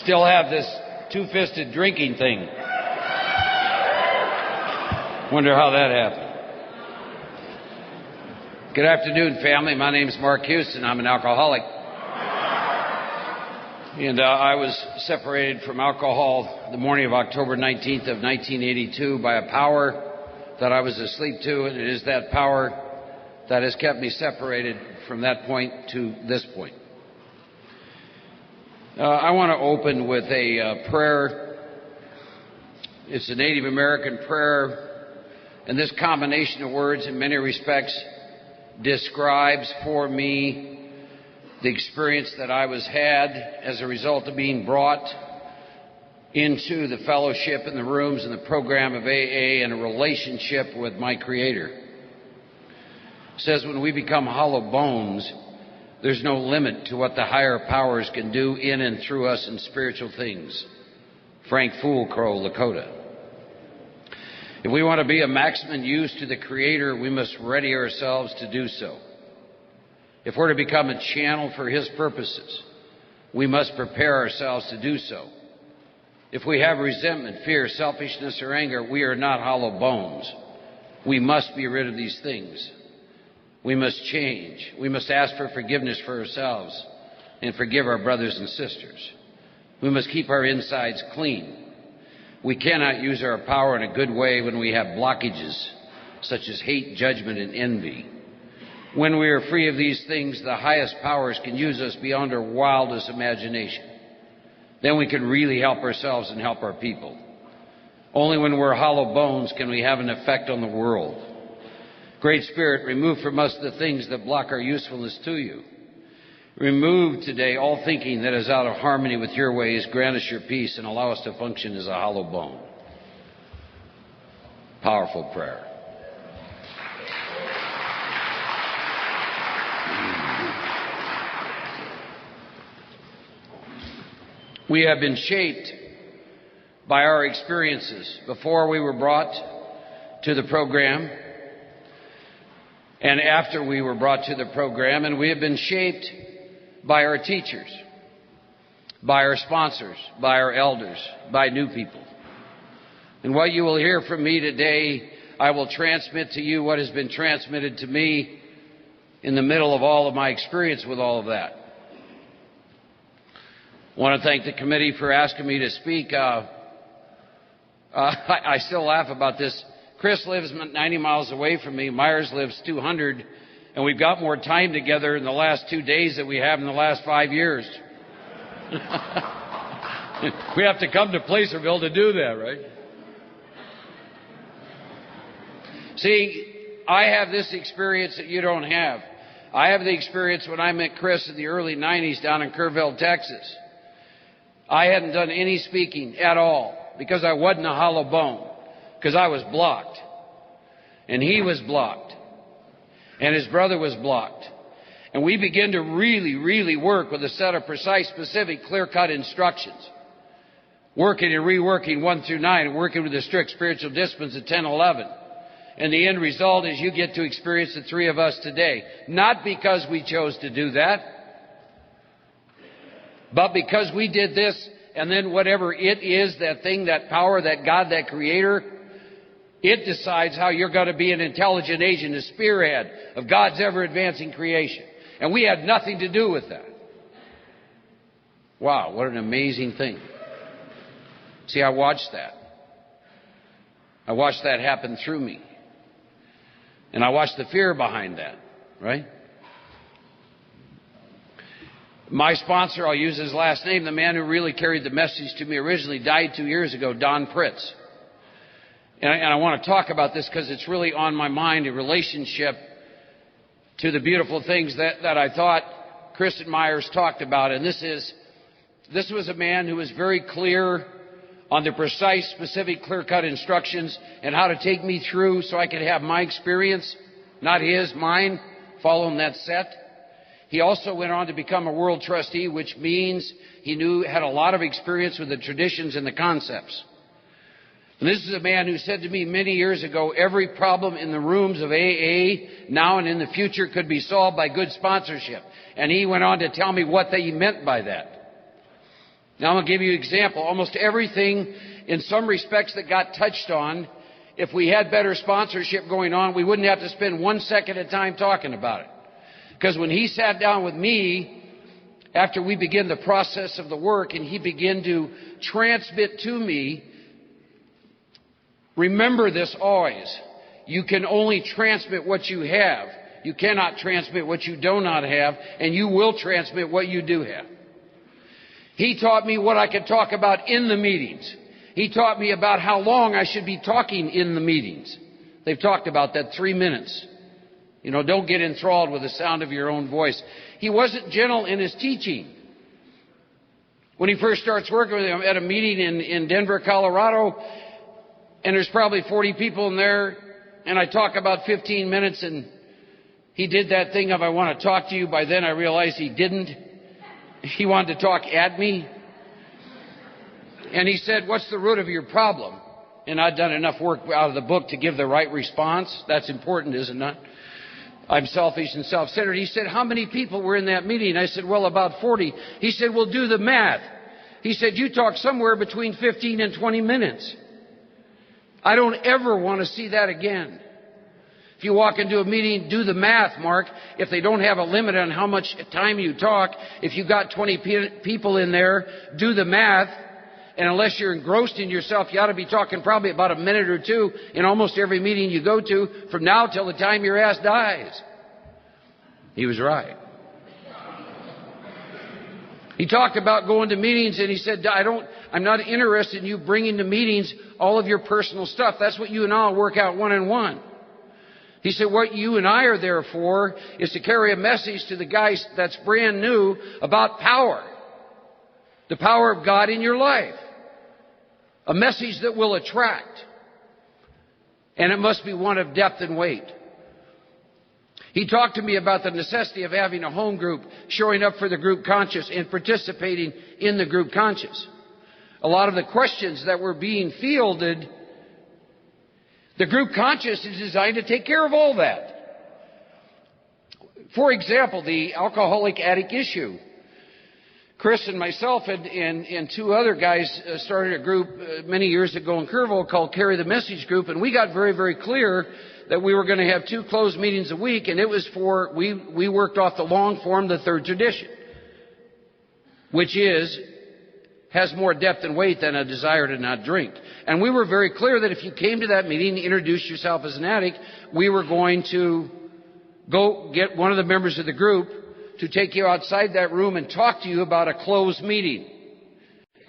Still have this two-fisted drinking thing. Wonder how that happened. Good afternoon, family. My name is Mark Houston. I'm an alcoholic. And I was separated from alcohol the morning of October 19th of 1982 by a power that I was asleep to, and it is that power that has kept me separated from that point to this point. I want to open with a prayer. It's a Native American prayer, and this combination of words in many respects describes for me the experience that I had as a result of being brought into the fellowship in the rooms and the program of AA and a relationship with my Creator. It says when we become hollow bones, there's no limit to what the higher powers can do in and through us in spiritual things. Frank Fool Crow, Lakota. If we want to be of maximum use to the Creator, we must ready ourselves to do so. If we're to become a channel for His purposes, we must prepare ourselves to do so. If we have resentment, fear, selfishness, or anger, we are not hollow bones. We must be rid of these things. We must change. We must ask for forgiveness for ourselves and forgive our brothers and sisters. We must keep our insides clean. We cannot use our power in a good way when we have blockages such as hate, judgment, and envy. When we are free of these things, the highest powers can use us beyond our wildest imagination. Then we can really help ourselves and help our people. Only when we're hollow bones can we have an effect on the world. Great Spirit, remove from us the things that block our usefulness to you. Remove today all thinking that is out of harmony with your ways. Grant us your peace and allow us to function as a hollow bone. Powerful prayer. We have been shaped by our experiences before we were brought to the program and after we were brought to the program, and we have been shaped by our teachers, by our sponsors, by our elders, by new people. And what you will hear from me today, I will transmit to you what has been transmitted to me in the middle of all of my experience with all of that. I want to thank the committee for asking me to speak. I still laugh about this. Chris lives 90 miles away from me. Myers lives 200. And we've got more time together in the last 2 days than we have in the last 5 years. We have to come to Placerville to do that, right? See, I have this experience that you don't have. I have the experience when I met Chris in the early 90s down in Kerrville, Texas. I hadn't done any speaking at all because I wasn't a hollow bone, because I was blocked. And he was blocked. And his brother was blocked. And we began to really work with a set of precise, specific, clear-cut instructions. Working and reworking 1 through 9, and working with the strict spiritual disciplines of 10, 11. And the end result is you get to experience the three of us today. Not because we chose to do that, but because we did this, and then whatever it is, that thing, that power, that God, that Creator, it decides how you're going to be an intelligent agent, a spearhead of God's ever-advancing creation. And we had nothing to do with that. Wow, what an amazing thing. See, I watched that. I watched that happen through me. And I watched the fear behind that, right? My sponsor, I'll use his last name, the man who really carried the message to me originally, died 2 years ago, Don Pritz. And I want to talk about this because it's really on my mind in relationship to the beautiful things that I thought Kristen Myers talked about. And this was a man who was very clear on the precise, specific, clear-cut instructions and how to take me through so I could have my experience, not his, mine, following that set. He also went on to become a world trustee, which means he had a lot of experience with the traditions and the concepts. And this is a man who said to me many years ago, every problem in the rooms of AA now and in the future could be solved by good sponsorship. And he went on to tell me what he meant by that. Now I'm going to give you an example. Almost everything in some respects that got touched on, if we had better sponsorship going on, we wouldn't have to spend 1 second at a time talking about it. Because when he sat down with me, after we began the process of the work and he began to transmit to me, remember this always. You can only transmit what you have. You cannot transmit what you do not have, and you will transmit what you do have. He taught me what I could talk about in the meetings. He taught me about how long I should be talking in the meetings. They've talked about that 3 minutes. You know, don't get enthralled with the sound of your own voice. He wasn't gentle in his teaching. When he first starts working with him at a meeting in Denver, Colorado, and there's probably 40 people in there, and I talk about 15 minutes, and he did that thing of, I want to talk to you. By then I realized he didn't. He wanted to talk at me. And he said, what's the root of your problem? And I'd done enough work out of the book to give the right response. That's important, isn't it? I'm selfish and self-centered. He said, how many people were in that meeting? I said, well, about 40. He said, well, do the math. He said, you talk somewhere between 15 and 20 minutes. I don't ever want to see that again. If you walk into a meeting, do the math, Mark. If they don't have a limit on how much time you talk, if you've got 20 people in there, do the math. And unless you're engrossed in yourself, you ought to be talking probably about a minute or two in almost every meeting you go to from now till the time your ass dies. He was right. He talked about going to meetings, and he said, I'm not interested in you bringing to meetings all of your personal stuff. That's what you and I will work out one-on-one. He said, what you and I are there for is to carry a message to the guys that's brand new about power. The power of God in your life. A message that will attract. And it must be one of depth and weight. He talked to me about the necessity of having a home group, showing up for the group conscious, and participating in the group conscious. A lot of the questions that were being fielded, the group conscious is designed to take care of all that. For example, the alcoholic addict issue. Chris and myself and two other guys started a group many years ago in Kerrville called Carry the Message Group, and we got very, very clear that we were going to have 2 closed meetings a week, and it was we worked off the long form, the third tradition, which has more depth and weight than a desire to not drink. And we were very clear that if you came to that meeting and introduced yourself as an addict, we were going to go get one of the members of the group to take you outside that room and talk to you about a closed meeting.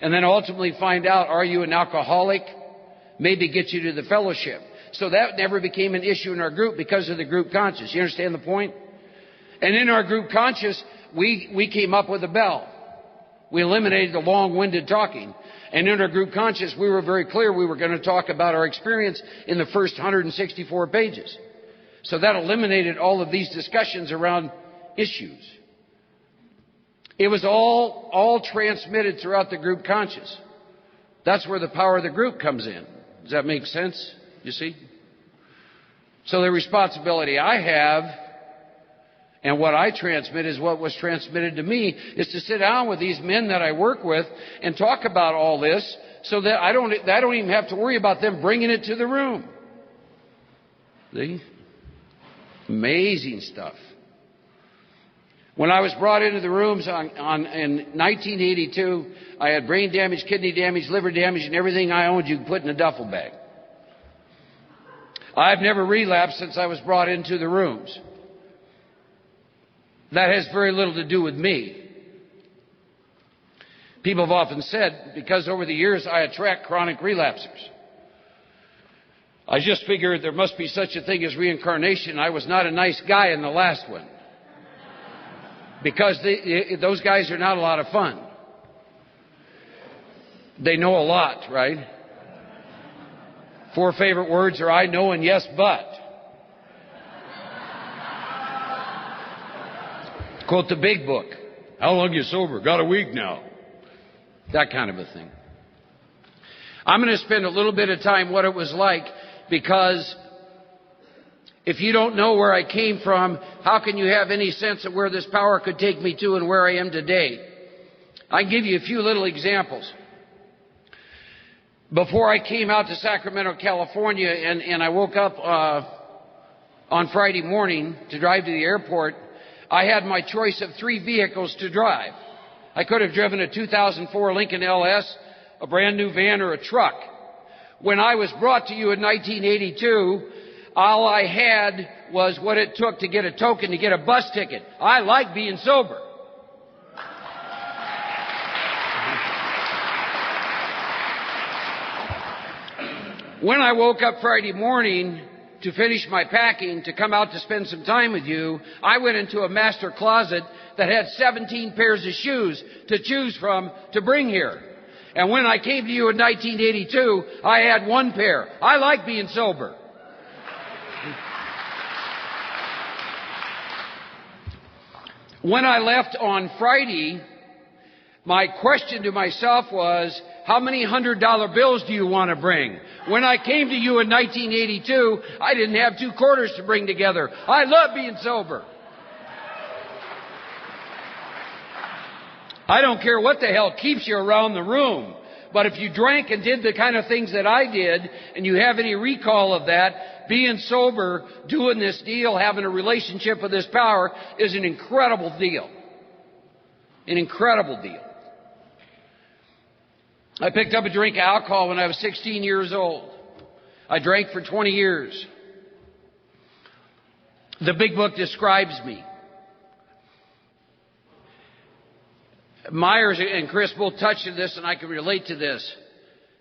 And then ultimately find out, are you an alcoholic? Maybe get you to the fellowship. So that never became an issue in our group because of the group conscious. You understand the point? And in our group conscious, we came up with a bell. We eliminated the long-winded talking. And in our group conscious, we were very clear we were going to talk about our experience in the first 164 pages. So that eliminated all of these discussions around issues. It was all transmitted throughout the group conscious. That's where the power of the group comes in. Does that make sense? You see? So the responsibility I have and what I transmit is what was transmitted to me, is to sit down with these men that I work with and talk about all this so that I don't even have to worry about them bringing it to the room. See? Amazing stuff. When I was brought into the rooms in 1982, I had brain damage, kidney damage, liver damage, and everything I owned you could put in a duffel bag. I've never relapsed since I was brought into the rooms. That has very little to do with me. People have often said, because over the years I attract chronic relapsers. I just figured there must be such a thing as reincarnation. I was not a nice guy in the last one. Because those guys are not a lot of fun. They know a lot, right? 4 favorite words are I know and yes, but. Quote the big book. How long are you sober? Got a week now. That kind of a thing. I'm going to spend a little bit of time what it was like, because if you don't know where I came from, how can you have any sense of where this power could take me to and where I am today? I can give you a few little examples. Before I came out to Sacramento, California, and I woke up on Friday morning to drive to the airport, I had my choice of 3 vehicles to drive. I could have driven a 2004 Lincoln LS, a brand new van, or a truck. When I was brought to you in 1982, all I had was what it took to get a token to get a bus ticket. I like being sober. When I woke up Friday morning to finish my packing, to come out to spend some time with you, I went into a master closet that had 17 pairs of shoes to choose from to bring here. And when I came to you in 1982, I had 1 pair. I like being sober. When I left on Friday, my question to myself was, how many $100 bills do you want to bring? When I came to you in 1982, I didn't have 2 quarters to bring together. I love being sober. I don't care what the hell keeps you around the room. But if you drank and did the kind of things that I did, and you have any recall of that, being sober, doing this deal, having a relationship with this power is an incredible deal. An incredible deal. I picked up a drink of alcohol when I was 16 years old. I drank for 20 years. The big book describes me. Myers and Chris both touched on this, and I can relate to this.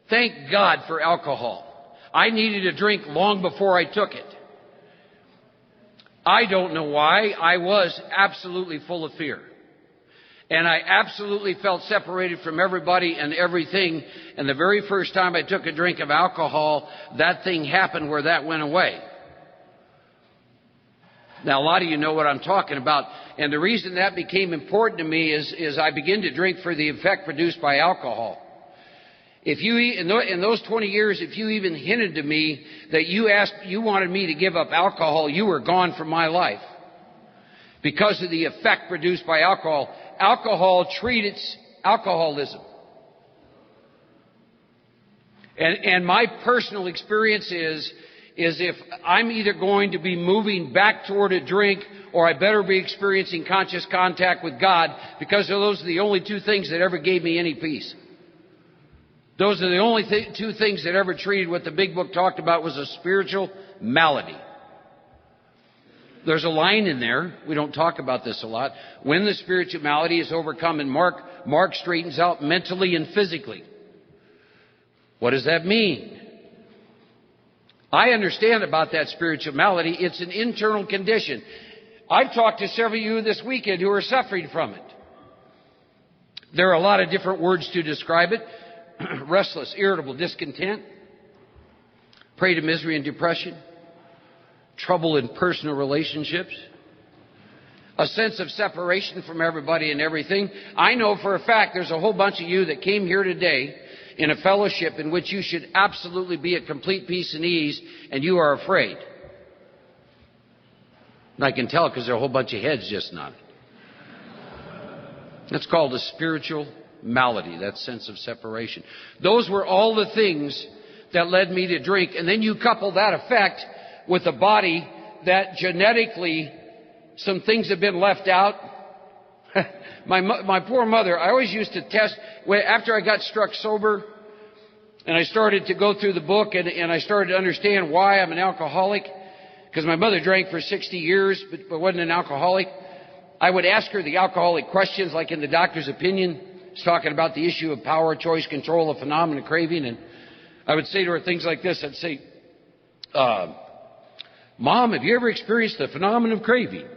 Thank God for alcohol. I needed a drink long before I took it. I don't know why. I was absolutely full of fear. And I absolutely felt separated from everybody and everything. And the very first time I took a drink of alcohol, that thing happened where that went away. Now, a lot of you know what I'm talking about. And the reason that became important to me is I began to drink for the effect produced by alcohol. If you, in those 20 years, if you even hinted to me that you wanted me to give up alcohol, you were gone from my life. Because of the effect produced by alcohol. Alcohol treats alcoholism. And my personal experience is if I'm either going to be moving back toward a drink, or I better be experiencing conscious contact with God, because those are the only 2 things that ever gave me any peace. Those are the only 2 things that ever treated what the big book talked about was a spiritual malady. There's a line in there, we don't talk about this a lot, when the spiritual malady is overcome, and Mark straightens out mentally and physically. What does that mean? I understand about that spiritual malady. It's an internal condition. I've talked to several of you this weekend who are suffering from it. There are a lot of different words to describe it. Restless, irritable, discontent, prey to misery and depression, trouble in personal relationships, a sense of separation from everybody and everything. I know for a fact there's a whole bunch of you that came here today in a fellowship in which you should absolutely be at complete peace and ease, and you are afraid. And I can tell because there are a whole bunch of heads just nodded. That's called a spiritual malady, that sense of separation. Those were all the things that led me to drink. And then you couple that effect with a body that genetically some things have been left out. My poor mother, I always used to test, after I got struck sober and I started to go through the book and I started to understand why I'm an alcoholic, because my mother drank for 60 years but wasn't an alcoholic. I would ask her the alcoholic questions, like in the doctor's opinion. It's talking about the issue of power, choice, control, of phenomenon, craving. And I would say to her things like this. I'd say, Mom, have you ever experienced the phenomenon of craving?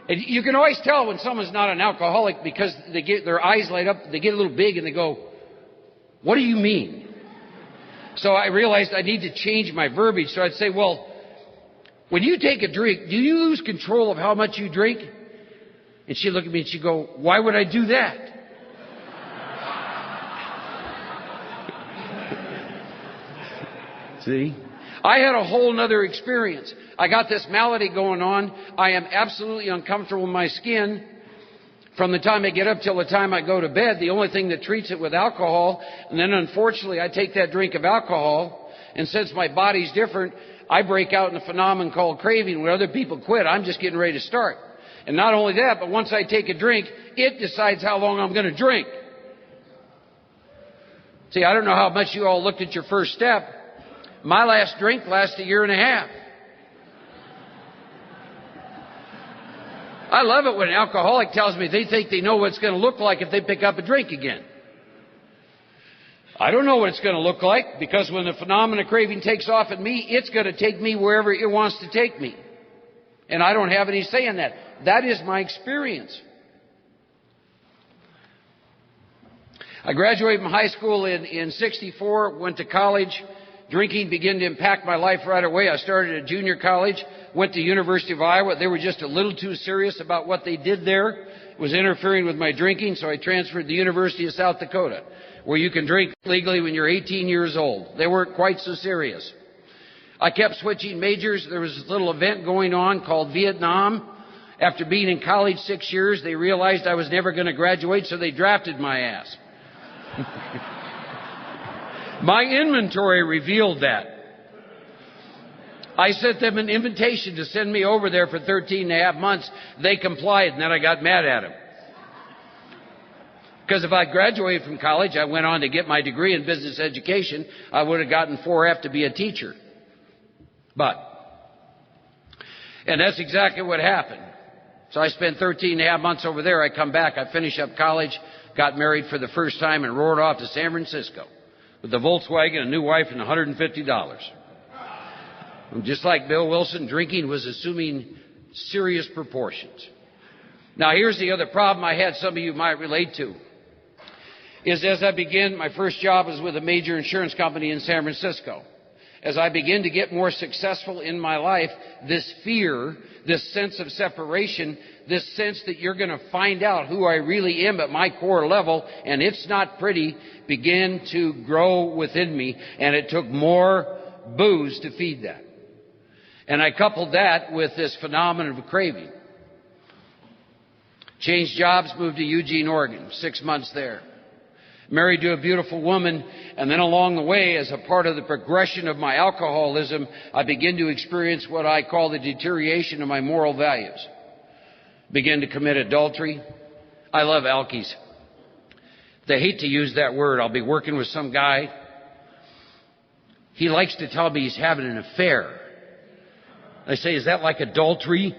And you can always tell when someone's not an alcoholic because their eyes light up, they get a little big and they go, what do you mean? So I realized I need to change my verbiage. So I'd say, well, when you take a drink, do you lose control of how much you drink? And she'd look at me and she'd go, why would I do that? See? I had a whole nother experience. I got this malady going on. I am absolutely uncomfortable in my skin. From the time I get up till the time I go to bed, the only thing that treats it with alcohol, and then unfortunately I take that drink of alcohol, and since my body's different, I break out in a phenomenon called craving. When other people quit, I'm just getting ready to start. And not only that, but once I take a drink, it decides how long I'm going to drink. See, I don't know how much you all looked at your first step. My last drink lasted a year and a half. I love it when an alcoholic tells me they think they know what it's going to look like if they pick up a drink again. I don't know what it's going to look like, because when the phenomenon of craving takes off in me, it's going to take me wherever it wants to take me. And I don't have any say in that. That is my experience. I graduated from high school in 64, went to college. Drinking began to impact my life right away. I started at junior college, went to University of Iowa. They were just a little too serious about what they did there. It was interfering with my drinking, so I transferred to the University of South Dakota, where you can drink legally when you're 18 years old. They weren't quite so serious. I kept switching majors. There was this little event going on called Vietnam. After being in college 6 years, they realized I was never going to graduate, so they drafted my ass. My inventory revealed that. I sent them an invitation to send me over there for 13 and a half months. They complied, and then I got mad at them. Because if I graduated from college, I went on to get my degree in business education, I would have gotten 4F to be a teacher. And that's exactly what happened. So I spent 13 and a half months over there. I come back, I finish up college, got married for the first time, and roared off to San Francisco with a Volkswagen, a new wife, and $150. And just like Bill Wilson, drinking was assuming serious proportions. Now here's the other problem I had, some of you might relate to, is as I began, my first job was with a major insurance company in San Francisco. As I began to get more successful in my life, this fear, this sense of separation, this sense that you're going to find out who I really am at my core level, and it's not pretty, began to grow within me, and it took more booze to feed that. And I coupled that with this phenomenon of craving. Changed jobs, moved to Eugene, Oregon, 6 months there. Married to a beautiful woman, and then along the way, as a part of the progression of my alcoholism, I began to experience what I call the deterioration of my moral values. Began to commit adultery. I love alkies. They hate to use that word. I'll be working with some guy. He likes to tell me he's having an affair. I say, is that like adultery?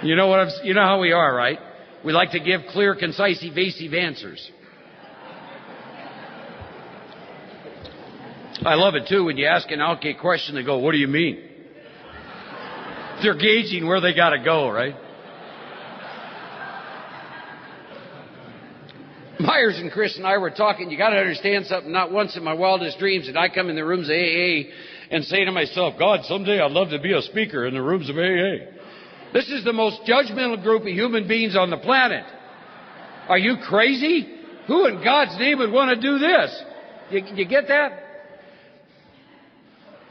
You know how we are, right? We like to give clear, concise, evasive answers. I love it, too, when you ask an alky a question, they go, what do you mean? They're gauging where they got to go, right? Myers and Chris and I were talking. You got to understand something. Not once in my wildest dreams did I come in the rooms of AA and say to myself, God, someday I'd love to be a speaker in the rooms of AA. This is the most judgmental group of human beings on the planet. Are you crazy? Who in God's name would want to do this? You get that?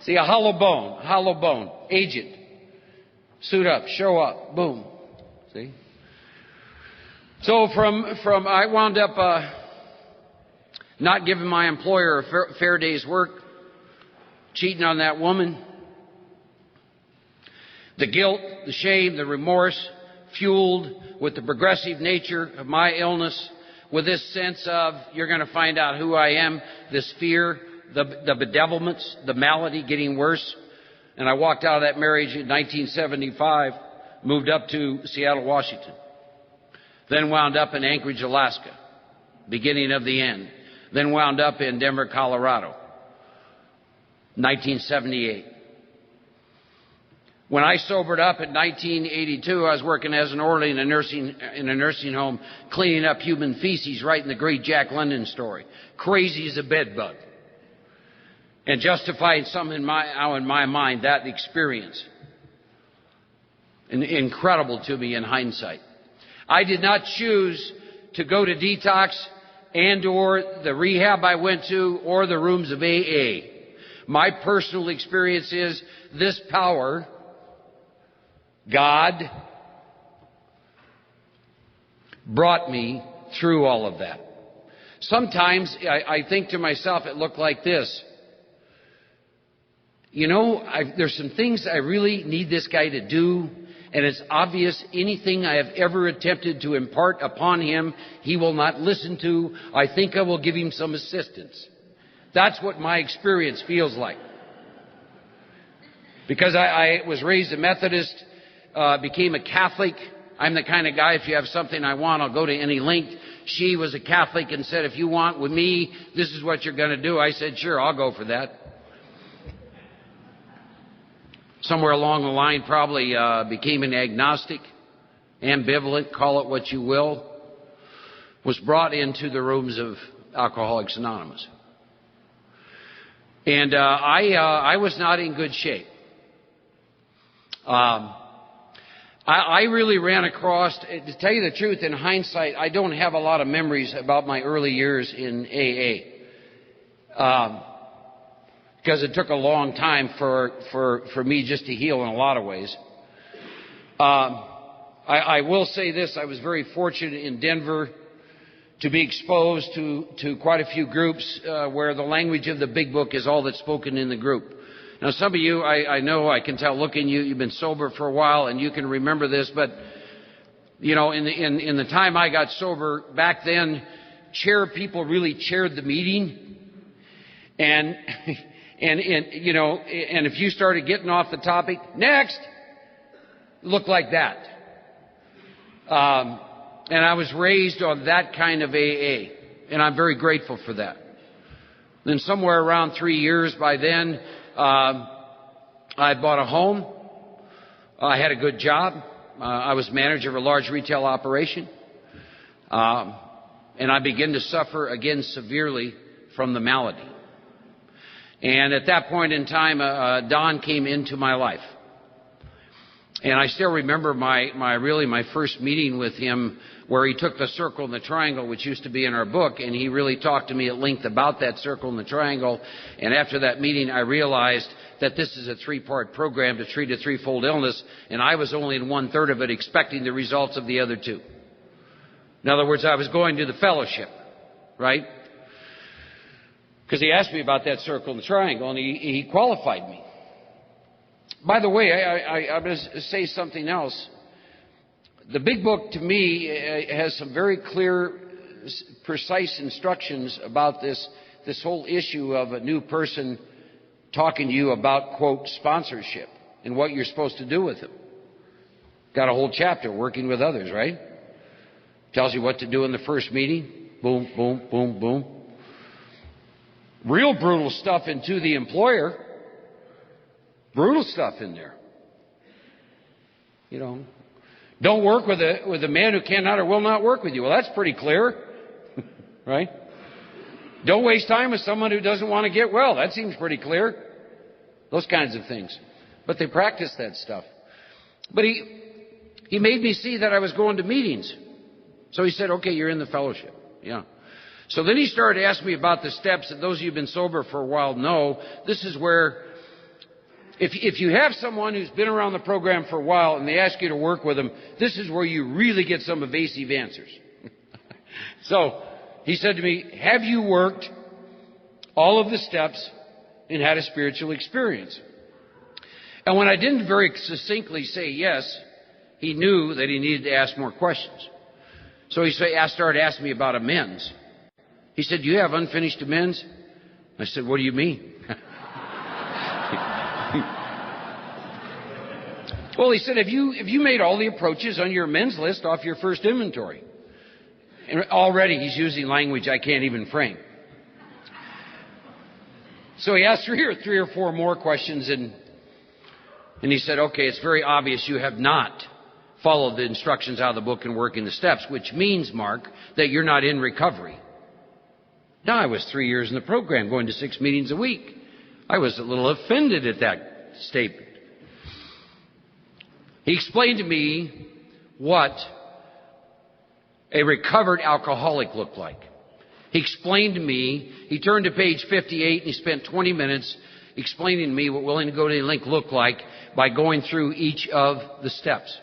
See, a hollow bone, agent. Suit up, show up, boom. See? So I wound up not giving my employer a fair day's work, cheating on that woman. The guilt, the shame, the remorse, fueled with the progressive nature of my illness, with this sense of you're going to find out who I am, this fear, the bedevilments, the malady getting worse. And I walked out of that marriage in 1975, moved up to Seattle, Washington. Then wound up in Anchorage, Alaska, beginning of the end. Then wound up in Denver, Colorado, 1978. When I sobered up in 1982, I was working as an orderly in a nursing home, cleaning up human feces, writing the great Jack London story. Crazy as a bedbug. And justifying some in my mind, that experience. Incredible to me in hindsight. I did not choose to go to detox and or the rehab I went to or the rooms of AA. My personal experience is this power, God, brought me through all of that. Sometimes I think to myself, it looked like this. There's some things I really need this guy to do, and it's obvious anything I have ever attempted to impart upon him, he will not listen to. I think I will give him some assistance. That's what my experience feels like. Because I was raised a Methodist, became a Catholic. I'm the kind of guy, if you have something I want, I'll go to any length. She was a Catholic and said, if you want with me, this is what you're going to do. I said, sure, I'll go for that. Somewhere along the line, probably became an agnostic, ambivalent, call it what you will, was brought into the rooms of Alcoholics Anonymous. And I was not in good shape. I really ran across, to tell you the truth, in hindsight, I don't have a lot of memories about my early years in AA. Because it took a long time for me just to heal in a lot of ways. I will say this, I was very fortunate in Denver to be exposed to quite a few groups where the language of the big book is all that's spoken in the group. Now, some of you, I know, I can tell looking you've been sober for a while and you can remember this, but, in the time I got sober, back then, people really chaired the meeting. And if you started getting off the topic, next, looked like that. And I was raised on that kind of AA, and I'm very grateful for that. Then somewhere around 3 years by then, I bought a home. I had a good job. I was manager of a large retail operation. And I began to suffer again severely from the malady. And at that point in time, Don came into my life. And I still remember my first meeting with him, where he took the circle and the triangle, which used to be in our book, and he really talked to me at length about that circle and the triangle. And after that meeting, I realized that this is a 3-part program to treat a threefold illness, and I was only in 1/3 of it, expecting the results of the other 2. In other words, I was going to the fellowship, right? Because he asked me about that circle and the triangle, and he qualified me. By the way, I'm going to say something else. The big book, to me, has some very clear, precise instructions about this whole issue of a new person talking to you about, quote, sponsorship and what you're supposed to do with them. Got a whole chapter, working with others, right? Tells you what to do in the first meeting. Boom, boom, boom, boom. Real brutal stuff into the employer. Brutal stuff in there. Don't work with a man who cannot or will not work with you. Well, that's pretty clear, right? Don't waste time with someone who doesn't want to get well. That seems pretty clear. Those kinds of things. But they practice that stuff. But he made me see that I was going to meetings. So he said, okay, you're in the fellowship. Yeah. So then he started asking me about the steps that those of you who've been sober for a while know. This is where, if you have someone who's been around the program for a while and they ask you to work with them, this is where you really get some evasive answers. So he said to me, have you worked all of the steps and had a spiritual experience? And when I didn't very succinctly say yes, he knew that he needed to ask more questions. So he started asking me about amends. He said, do you have unfinished amends? I said, what do you mean? Well, he said, have you made all the approaches on your amends list off your first inventory? And already he's using language I can't even frame. So he asked three or four more questions, and he said, okay, it's very obvious you have not followed the instructions out of the book and working the steps, which means, Mark, that you're not in recovery. Now, I was 3 years in the program, going to 6 meetings a week. I was a little offended at that statement. He explained to me what a recovered alcoholic looked like. He explained to me, he turned to page 58 and he spent 20 minutes explaining to me what willing to go to the link looked like by going through each of the steps.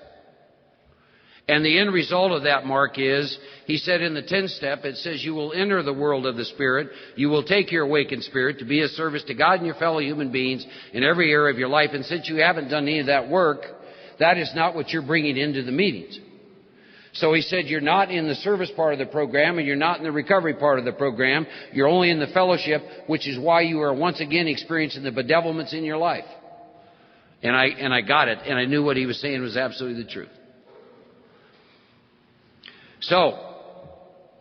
And the end result of that, Mark, is, he said in the 10th step, it says, you will enter the world of the Spirit. You will take your awakened spirit to be a service to God and your fellow human beings in every area of your life. And since you haven't done any of that work, that is not what you're bringing into the meetings. So he said, you're not in the service part of the program, and you're not in the recovery part of the program. You're only in the fellowship, which is why you are once again experiencing the bedevilments in your life. And I got it, and I knew what he was saying was absolutely the truth. So,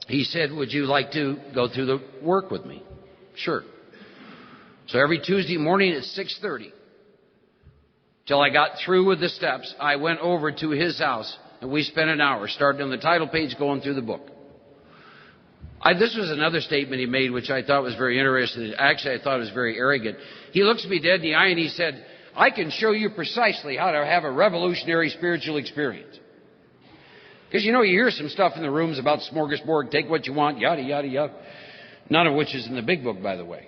he said, would you like to go through the work with me? Sure. So every Tuesday morning at 6:30, till I got through with the steps, I went over to his house, and we spent an hour, starting on the title page, going through the book. This was another statement he made, which I thought was very interesting. Actually, I thought it was very arrogant. He looks me dead in the eye, and he said, I can show you precisely how to have a revolutionary spiritual experience. Because, you hear some stuff in the rooms about smorgasbord, take what you want, yada, yada, yada. None of which is in the big book, by the way.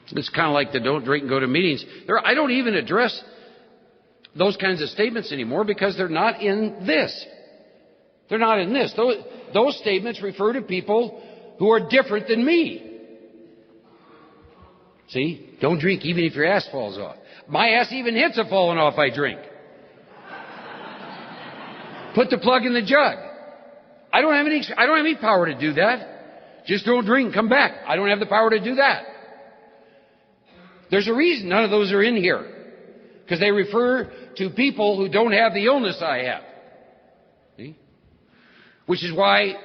It's kind of like the don't drink and go to meetings. I don't even address those kinds of statements anymore because they're not in this. They're not in this. Those statements refer to people who are different than me. See? Don't drink even if your ass falls off. My ass even hits a falling off I drink. Put the plug in the jug. I don't have any power to do that. Just don't drink and come back. I don't have the power to do that. There's a reason none of those are in here. Because they refer to people who don't have the illness I have. See? Which is why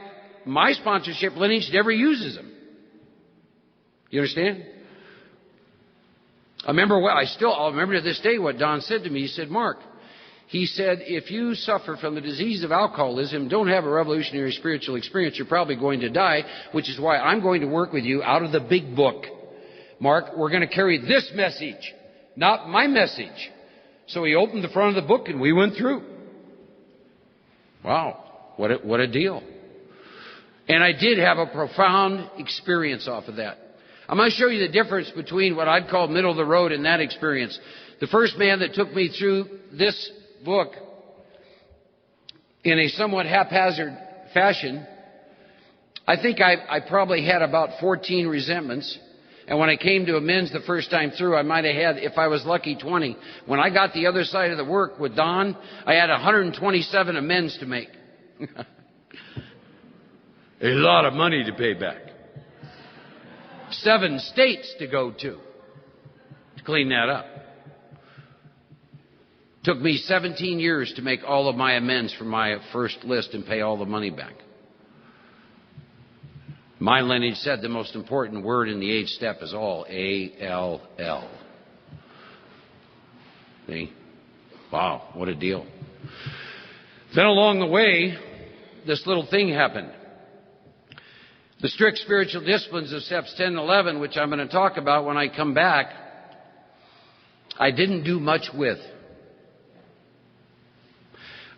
my sponsorship lineage never uses them. You understand? I'll remember to this day what Don said to me. He said, Mark, he said, if you suffer from the disease of alcoholism, don't have a revolutionary spiritual experience, you're probably going to die, which is why I'm going to work with you out of the big book. Mark, we're going to carry this message, not my message. So he opened the front of the book and we went through. Wow, what a deal. And I did have a profound experience off of that. I'm going to show you the difference between what I'd call middle of the road and that experience. The first man that took me through this book in a somewhat haphazard fashion, I think I probably had about 14 resentments. And when I came to amends the first time through, I might have had, if I was lucky, 20. When I got the other side of the work with Don, I had 127 amends to make. A lot of money to pay back. 7 states to go to clean that up. Took me 17 years to make all of my amends from my first list and pay all the money back. My lineage said the most important word in the 8th step is all, A-L-L. See? Wow, what a deal. Then along the way, this little thing happened. The strict spiritual disciplines of steps 10 and 11, which I'm going to talk about when I come back, I didn't do much with.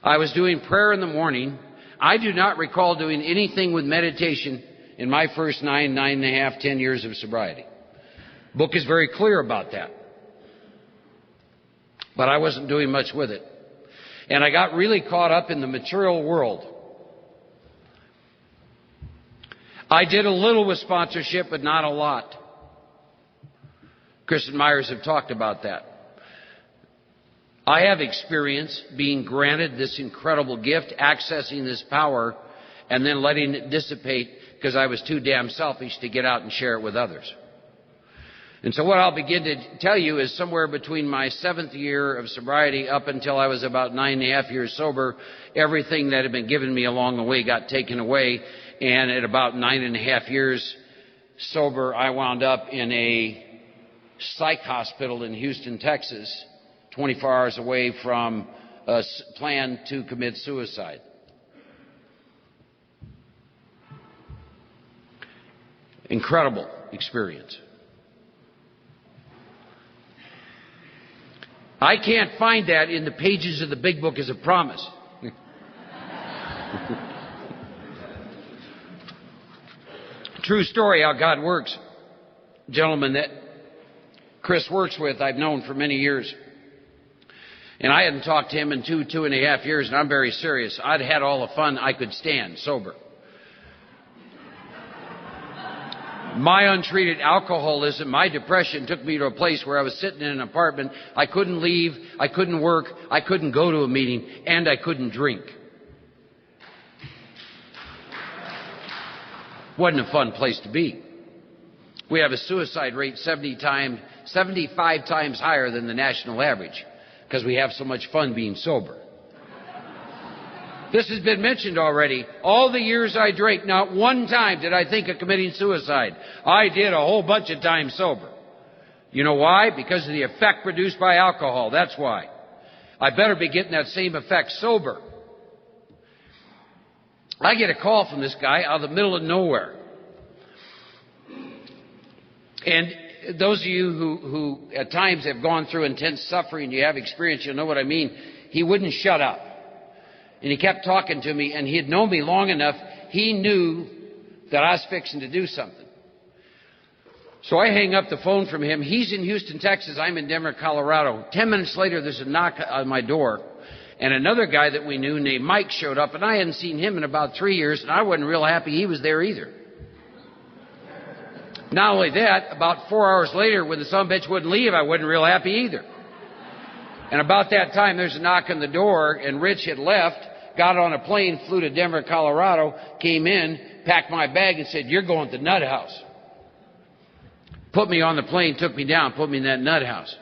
I was doing prayer in the morning. I do not recall doing anything with meditation in my first 9.5, 10 years of sobriety. The book is very clear about that. But I wasn't doing much with it. And I got really caught up in the material world. I did a little with sponsorship, but not a lot. Chris and Myers have talked about that. I have experience being granted this incredible gift, accessing this power, and then letting it dissipate because I was too damn selfish to get out and share it with others. And so what I'll begin to tell you is somewhere between my 7th year of sobriety up until I was about 9.5 years sober, everything that had been given me along the way got taken away. And at about 9.5 years sober, I wound up in a psych hospital in Houston, Texas, 24 hours away from a plan to commit suicide. Incredible experience. I can't find that in the pages of the big book as a promise. True story how God works. Gentleman that Chris works with, I've known for many years. And I hadn't talked to him in 2.5 years, and I'm very serious. I'd had all the fun I could stand, sober. My untreated alcoholism, my depression took me to a place where I was sitting in an apartment. I couldn't leave, I couldn't work, I couldn't go to a meeting, and I couldn't drink. Wasn't a fun place to be. We have a suicide rate 75 times higher than the national average because we have so much fun being sober. This has been mentioned already. All the years I drank, not one time did I think of committing suicide. I did a whole bunch of times sober. You know why? Because of the effect produced by alcohol. That's why. I better be getting that same effect sober. I get a call from this guy out of the middle of nowhere. And those of you who at times have gone through intense suffering, you have experience, you'll know what I mean. He wouldn't shut up. And he kept talking to me, and he had known me long enough, he knew that I was fixing to do something. So I hang up the phone from him. He's in Houston, Texas. I'm in Denver, Colorado. 10 minutes later, there's a knock on my door. And another guy that we knew named Mike showed up, and I hadn't seen him in about 3 years, and I wasn't real happy he was there either. Not only that, about 4 hours later, when the sumbitch wouldn't leave, I wasn't real happy either. And about that time, there's a knock on the door, and Rich had left, got on a plane, flew to Denver, Colorado, came in, packed my bag, and said, "You're going to the nut house." Put me on the plane, took me down, put me in that nut house.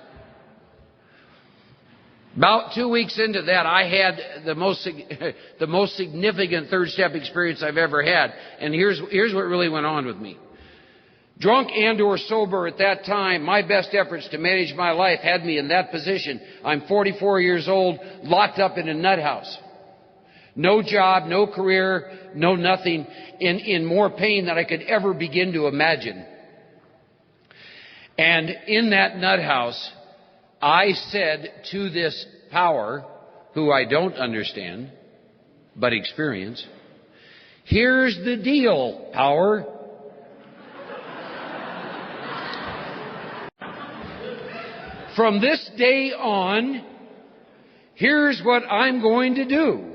About 2 weeks into that, I had the most significant third step experience I've ever had. And here's what really went on with me. Drunk and or sober at that time, my best efforts to manage my life had me in that position. I'm 44 years old, locked up in a nut house. No job, no career, no nothing, in more pain than I could ever begin to imagine. And in that nut house, I said to this power, who I don't understand, but experience, "Here's the deal, power. From this day on, here's what I'm going to do.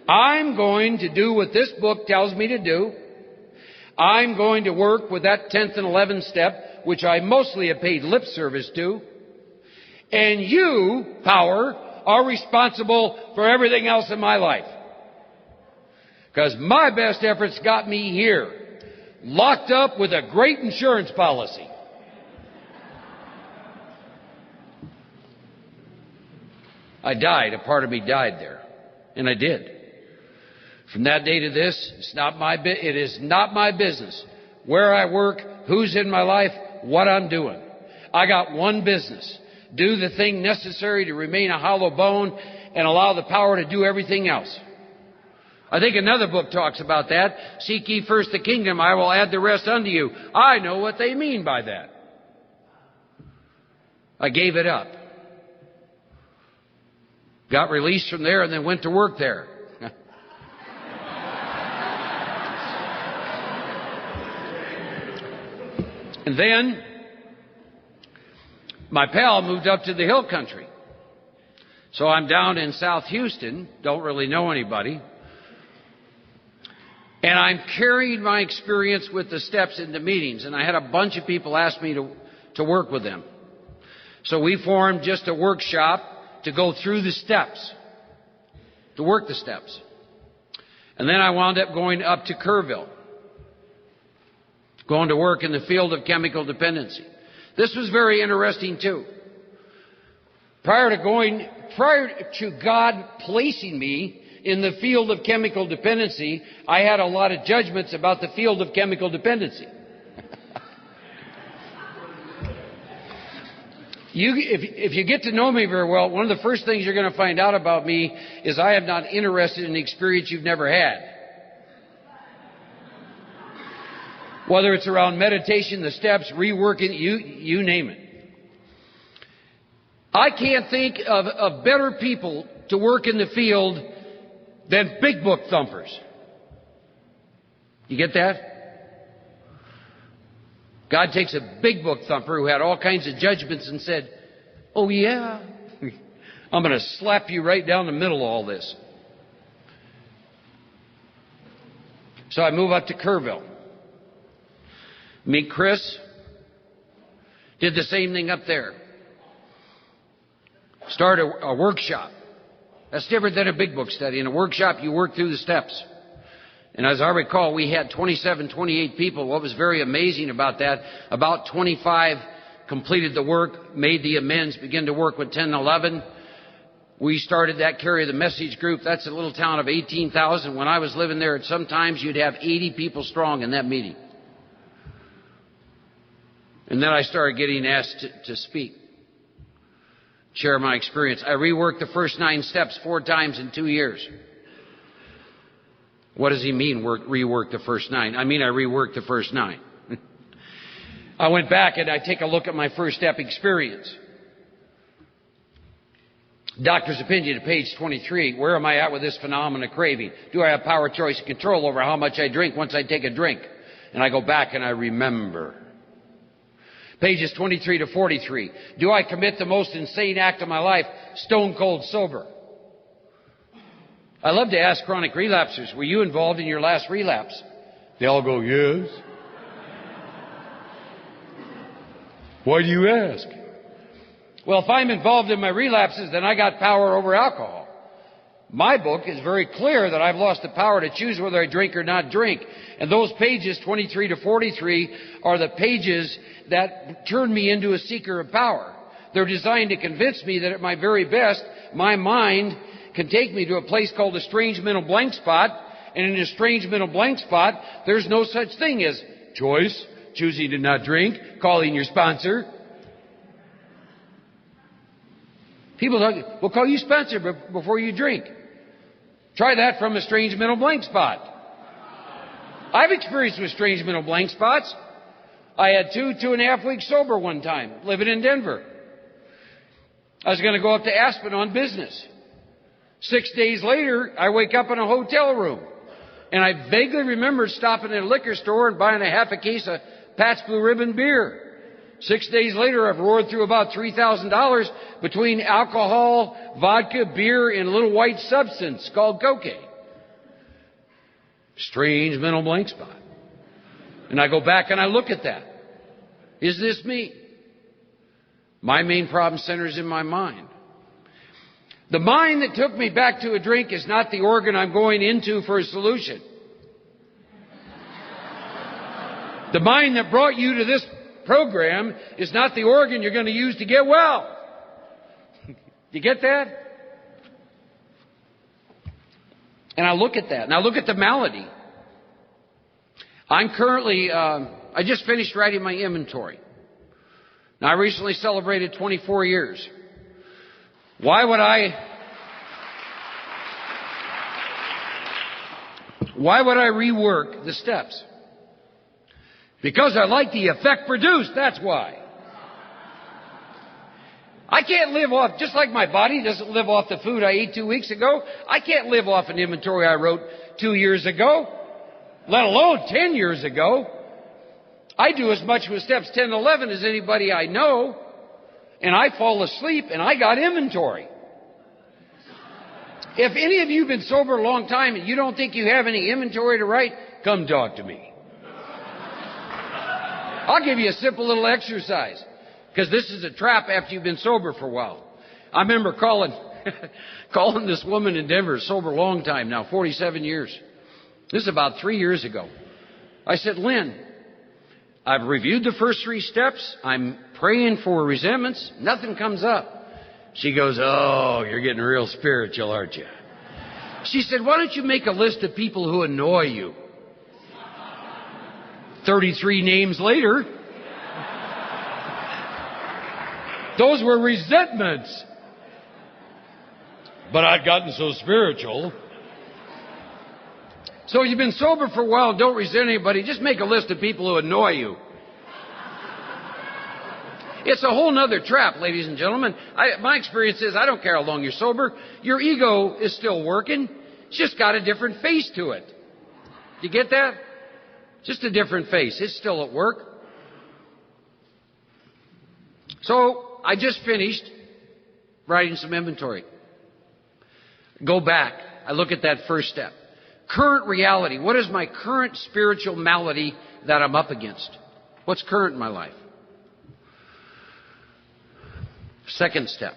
I'm going to do what this book tells me to do. I'm going to work with that 10th and 11th step, which I mostly have paid lip service to. And you, power, are responsible for everything else in my life. Because my best efforts got me here, locked up with a great insurance policy." I died. A part of me died there. And I did. From that day to this, it is not my business where I work, who's in my life, what I'm doing. I got one business. Do the thing necessary to remain a hollow bone and allow the power to do everything else. I think another book talks about that. Seek ye first the kingdom, I will add the rest unto you. I know what they mean by that. I gave it up. Got released from there and then went to work there. And then my pal moved up to the hill country. So I'm down in South Houston, don't really know anybody. And I'm carrying my experience with the steps into meetings. And I had a bunch of people ask me to work with them. So we formed just a workshop to go through the steps, to work the steps. And then I wound up going up to Kerrville, going to work in the field of chemical dependency. This was very interesting too. Prior to God placing me in the field of chemical dependency, I had a lot of judgments about the field of chemical dependency. If you get to know me very well, one of the first things you're going to find out about me is I am not interested in an experience you've never had. Whether it's around meditation, the steps, reworking, you name it. I can't think of better people to work in the field than big book thumpers. You get that? God takes a big book thumper who had all kinds of judgments and said, "Oh yeah, I'm going to slap you right down the middle of all this. So I move up to Kerrville. Meet Chris. Did the same thing up there. Start a workshop. That's different than a big book study. In a workshop, you work through the steps. And as I recall, we had 27, 28 people. What was very amazing about that, about 25 completed the work, made the amends, began to work with 10, 11. We started that Carry the Message group. That's a little town of 18,000. When I was living there, sometimes you'd have 80 people strong in that meeting. And then I started getting asked to speak, share my experience. I reworked the first 9 steps 4 times in 2 years. What does he mean, rework the first 9? I mean, I reworked the first 9. I went back and I take a look at my first step experience. Doctor's opinion at page 23. Where am I at with this phenomenon of craving? Do I have power, choice, and control over how much I drink once I take a drink? And I go back and I remember. Pages 23 to 43. Do I commit the most insane act of my life, stone cold sober? I love to ask chronic relapsers, were you involved in your last relapse? They all go, yes. Why do you ask? Well, if I'm involved in my relapses, then I got power over alcohol. My book is very clear that I've lost the power to choose whether I drink or not drink. And those pages, 23 to 43, are the pages that turn me into a seeker of power. They're designed to convince me that at my very best, my mind can take me to a place called a strange mental blank spot. And in a strange mental blank spot, there's no such thing as choice, choosing to not drink, calling your sponsor. People will call you sponsor before you drink. Try that from a strange mental blank spot. I've experienced with strange mental blank spots. I had 2.5 weeks sober one time, living in Denver. I was going to go up to Aspen on business. 6 days later, I wake up in a hotel room. And I vaguely remember stopping at a liquor store and buying a half a case of Pat's Blue Ribbon beer. 6 days later, I've roared through about $3,000 between alcohol, vodka, beer, and a little white substance called cocaine. Strange mental blank spot. And I go back and I look at that. Is this me? My main problem centers in my mind. The mind that took me back to a drink is not the organ I'm going into for a solution. The mind that brought you to this program is not the organ you're going to use to get well. You get that? And I look at that, and I look at the malady. I'm currently, I just finished writing my inventory. Now, I recently celebrated 24 years. Why would I rework the steps? Because I like the effect produced, that's why. I can't live off, just like my body doesn't live off the food I ate 2 weeks ago, I can't live off an inventory I wrote 2 years ago, let alone 10 years ago. I do as much with steps 10 and 11 as anybody I know, and I fall asleep and I got inventory. If any of you have been sober a long time and you don't think you have any inventory to write, come talk to me. I'll give you a simple little exercise, because this is a trap after you've been sober for a while. I remember calling this woman in Denver, sober a long time now, 47 years. This is about 3 years ago. I said, Lynn, I've reviewed the first 3 steps. I'm praying for resentments. Nothing comes up. She goes, oh, you're getting real spiritual, aren't you? She said, why don't you make a list of people who annoy you? 33 names later, those were resentments. But I'd gotten so spiritual. So you've been sober for a while, don't resent anybody. Just make a list of people who annoy you. It's a whole nother trap, ladies and gentlemen. My experience is I don't care how long you're sober. Your ego is still working. It's just got a different face to it. You get that? Just a different face. It's still at work. So I just finished writing some inventory. Go back. I look at that first step. Current reality. What is my current spiritual malady that I'm up against? What's current in my life? Second step.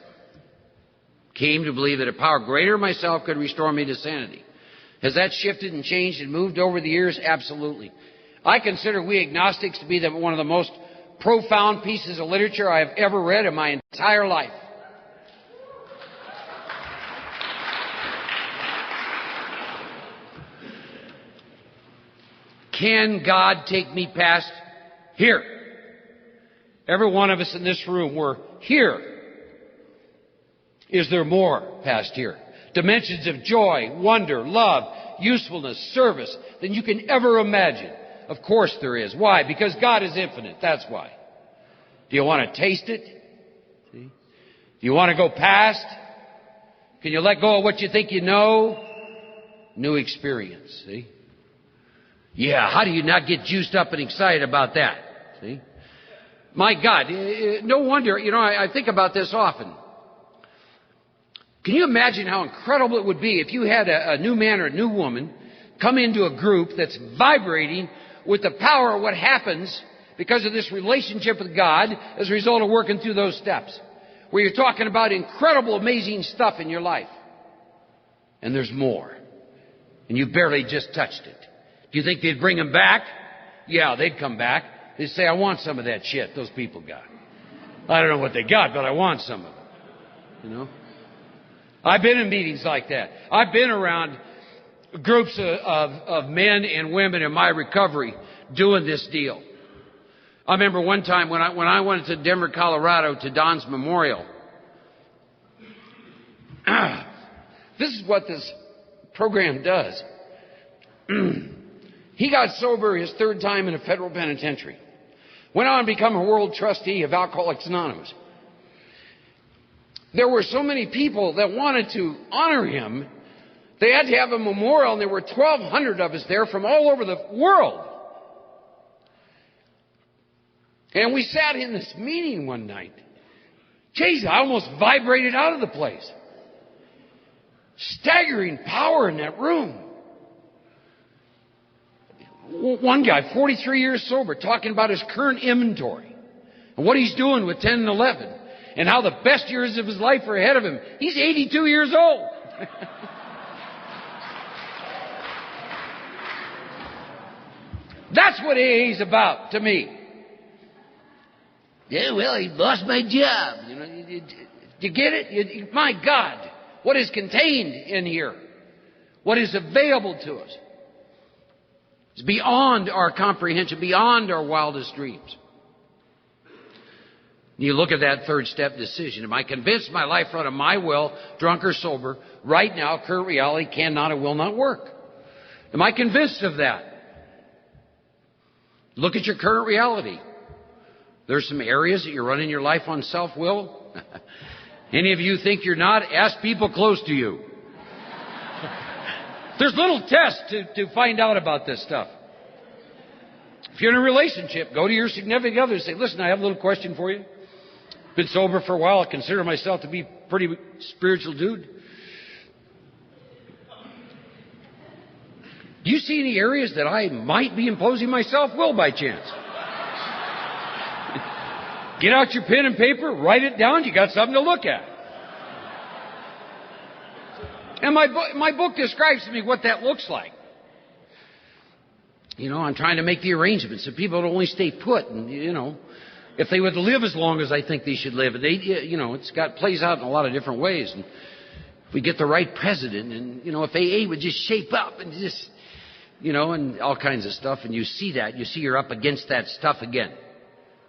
Came to believe that a power greater than myself could restore me to sanity. Has that shifted and changed and moved over the years? Absolutely. I consider We Agnostics to be one of the most profound pieces of literature I have ever read in my entire life. Can God take me past here? Every one of us in this room, we're here. Is there more past here? Dimensions of joy, wonder, love, usefulness, service than you can ever imagine. Of course there is. Why? Because God is infinite. That's why. Do you want to taste it? See? Do you want to go past? Can you let go of what you think you know? New experience. See? Yeah, how do you not get juiced up and excited about that? See? My God, no wonder, I think about this often. Can you imagine how incredible it would be if you had a new man or a new woman come into a group that's vibrating with the power of what happens because of this relationship with God as a result of working through those steps, where you're talking about incredible, amazing stuff in your life. And there's more. And you barely just touched it. Do you think they'd bring them back? Yeah, they'd come back. They'd say, I want some of that shit those people got. I don't know what they got, but I want some of it. I've been in meetings like that. I've been around groups of men and women in my recovery doing this deal. I remember one time when I went to Denver, Colorado to Don's memorial. This is what this program does. He got sober his third time in a federal penitentiary. Went on to become a world trustee of Alcoholics Anonymous. There were so many people that wanted to honor him, they had to have a memorial, and there were 1,200 of us there from all over the world. And we sat in this meeting one night. Jeez, I almost vibrated out of the place. Staggering power in that room. One guy, 43 years sober, talking about his current inventory and what he's doing with 10 and 11 and how the best years of his life are ahead of him. He's 82 years old. That's what AA is about to me. Yeah, well, he lost my job. You get it? My God, what is contained in here? What is available to us? It's beyond our comprehension, beyond our wildest dreams. You look at that third step decision. Am I convinced my life run of my will, drunk or sober, right now, current reality, cannot and will not work? Am I convinced of that? Look at your current reality. There's some areas that you're running your life on self-will. Any of you think you're not? Ask people close to you. There's little tests to find out about this stuff. If you're in a relationship, go to your significant other and say, listen, I have a little question for you. Been sober for a while. I consider myself to be a pretty spiritual dude. Do you see any areas that I might be imposing my self-will by chance? Get out your pen and paper, write it down. You got something to look at. And my book describes to me what that looks like. I'm trying to make the arrangements so people don't only stay put. And, if they would live as long as I think they should live. And it's plays out in a lot of different ways. And if we get the right president and, if AA would just shape up and just, and all kinds of stuff. And you see that. You see you're up against that stuff again.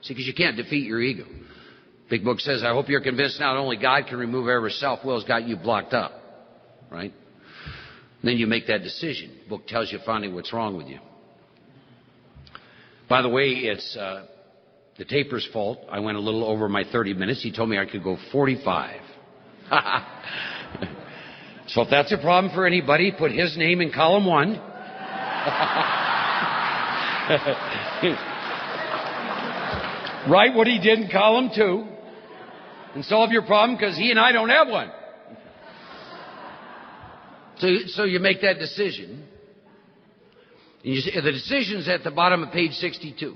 See, because you can't defeat your ego. Big Book says, I hope you're convinced not only God can remove whatever self-will has got you blocked up. Right? And then you make that decision. The book tells you finally what's wrong with you. By the way, it's the taper's fault. I went a little over my 30 minutes. He told me I could go 45. So if that's a problem for anybody, put his name in column 1. Write what he did in column 2. and solve your problem because he and I don't have one. So you make that decision. The decision's at the bottom of page 62.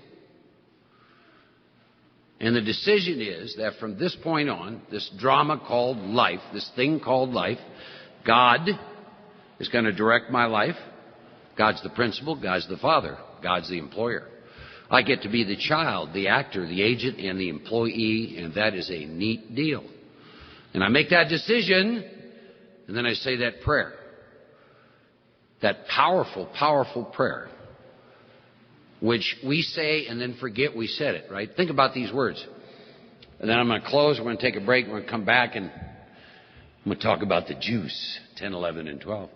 And the decision is that from this point on, this drama called life, this thing called life, God is going to direct my life. God's the principal, God's the father, God's the employer. I get to be the child, the actor, the agent, and the employee, and that is a neat deal. And I make that decision, and then I say that prayer. That powerful, powerful prayer, which we say and then forget we said it, right? Think about these words. And then I'm going to close. We're going to take a break. We're going to come back, and I'm going to talk about the juice, 10, 11, and 12.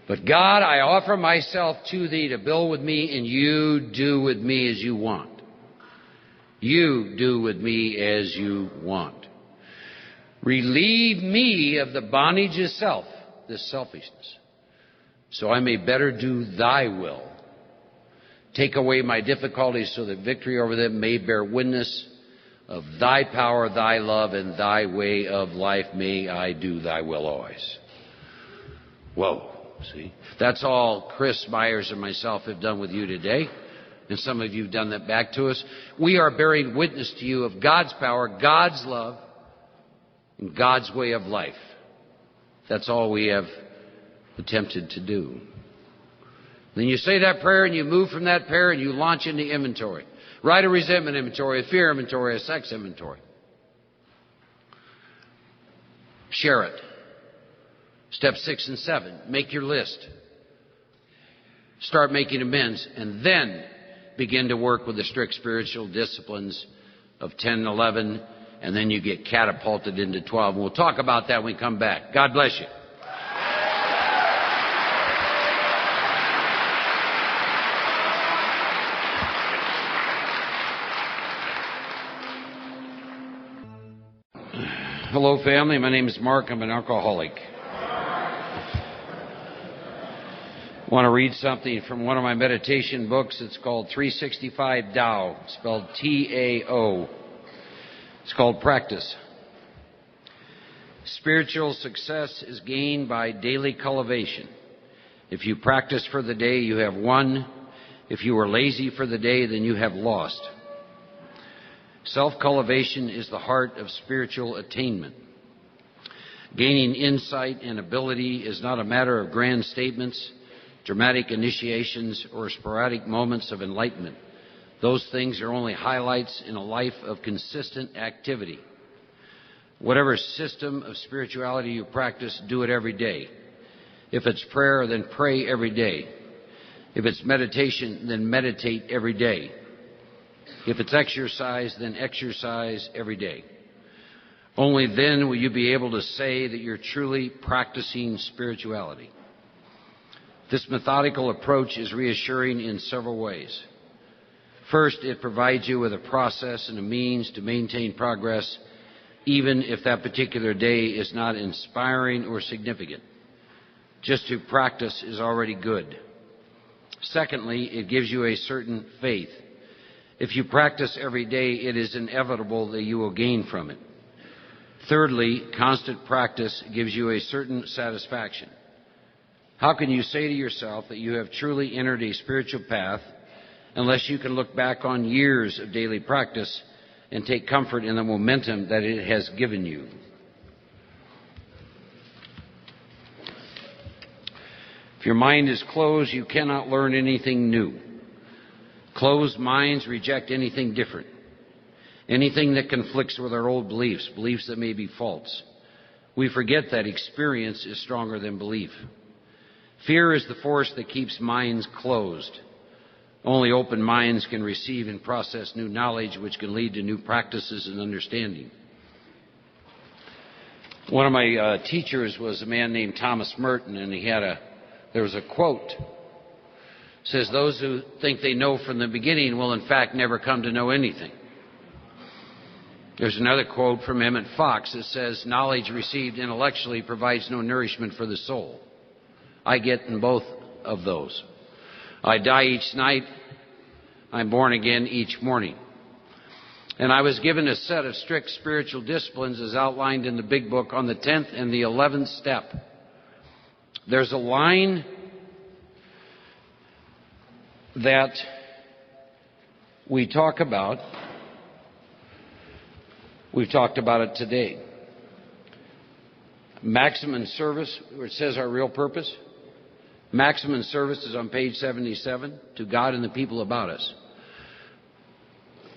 But God, I offer myself to Thee to build with me, and You do with me as You want. You do with me as You want. Relieve me of the bondage of self, this selfishness, so I may better do Thy will. Take away my difficulties so that victory over them may bear witness of Thy power, Thy love, and Thy way of life. May I do Thy will always. Whoa, see? That's all Chris Myers and myself have done with you today. And some of you have done that back to us. We are bearing witness to you of God's power, God's love, and God's way of life. That's all we have attempted to do. Then you say that prayer and you move from that prayer and you launch into inventory. Write a resentment inventory, a fear inventory, a sex inventory. Share it. Step 6 and 7, make your list. Start making amends, and then begin to work with the strict spiritual disciplines of 10 and 11, and then you get catapulted into 12. And we'll talk about that when we come back. God bless you. Hello, family. My name is Mark. I'm an alcoholic. I want to read something from one of my meditation books. It's called 365 Tao, spelled T-A-O. It's called Practice. Spiritual success is gained by daily cultivation. If you practice for the day, you have won. If you are lazy for the day, then you have lost. Self-cultivation is the heart of spiritual attainment. Gaining insight and ability is not a matter of grand statements, dramatic initiations, or sporadic moments of enlightenment. Those things are only highlights in a life of consistent activity. Whatever system of spirituality you practice, do it every day. If it's prayer, then pray every day. If it's meditation, then meditate every day. If it's exercise, then exercise every day. Only then will you be able to say that you're truly practicing spirituality. This methodical approach is reassuring in several ways. First, it provides you with a process and a means to maintain progress, even if that particular day is not inspiring or significant. Just to practice is already good. Secondly, it gives you a certain faith. If you practice every day, it is inevitable that you will gain from it. Thirdly, constant practice gives you a certain satisfaction. How can you say to yourself that you have truly entered a spiritual path unless you can look back on years of daily practice and take comfort in the momentum that it has given you? If your mind is closed, you cannot learn anything new. Closed minds reject anything different, anything that conflicts with our old beliefs, beliefs that may be false. We forget that experience is stronger than belief. Fear is the force that keeps minds closed. Only open minds can receive and process new knowledge, which can lead to new practices and understanding. One of my teachers was a man named Thomas Merton, and there was a quote. It says, those who think they know from the beginning will in fact never come to know anything. There's another quote from Emmett Fox that says, knowledge received intellectually provides no nourishment for the soul. I get in both of those. I die each night. I'm born again each morning. And I was given a set of strict spiritual disciplines as outlined in the big book on the 10th and the 11th step. There's a line that we talk about. We've talked about it today. Maximum service, where it says our real purpose. Maximum service is on page 77, to God and the people about us.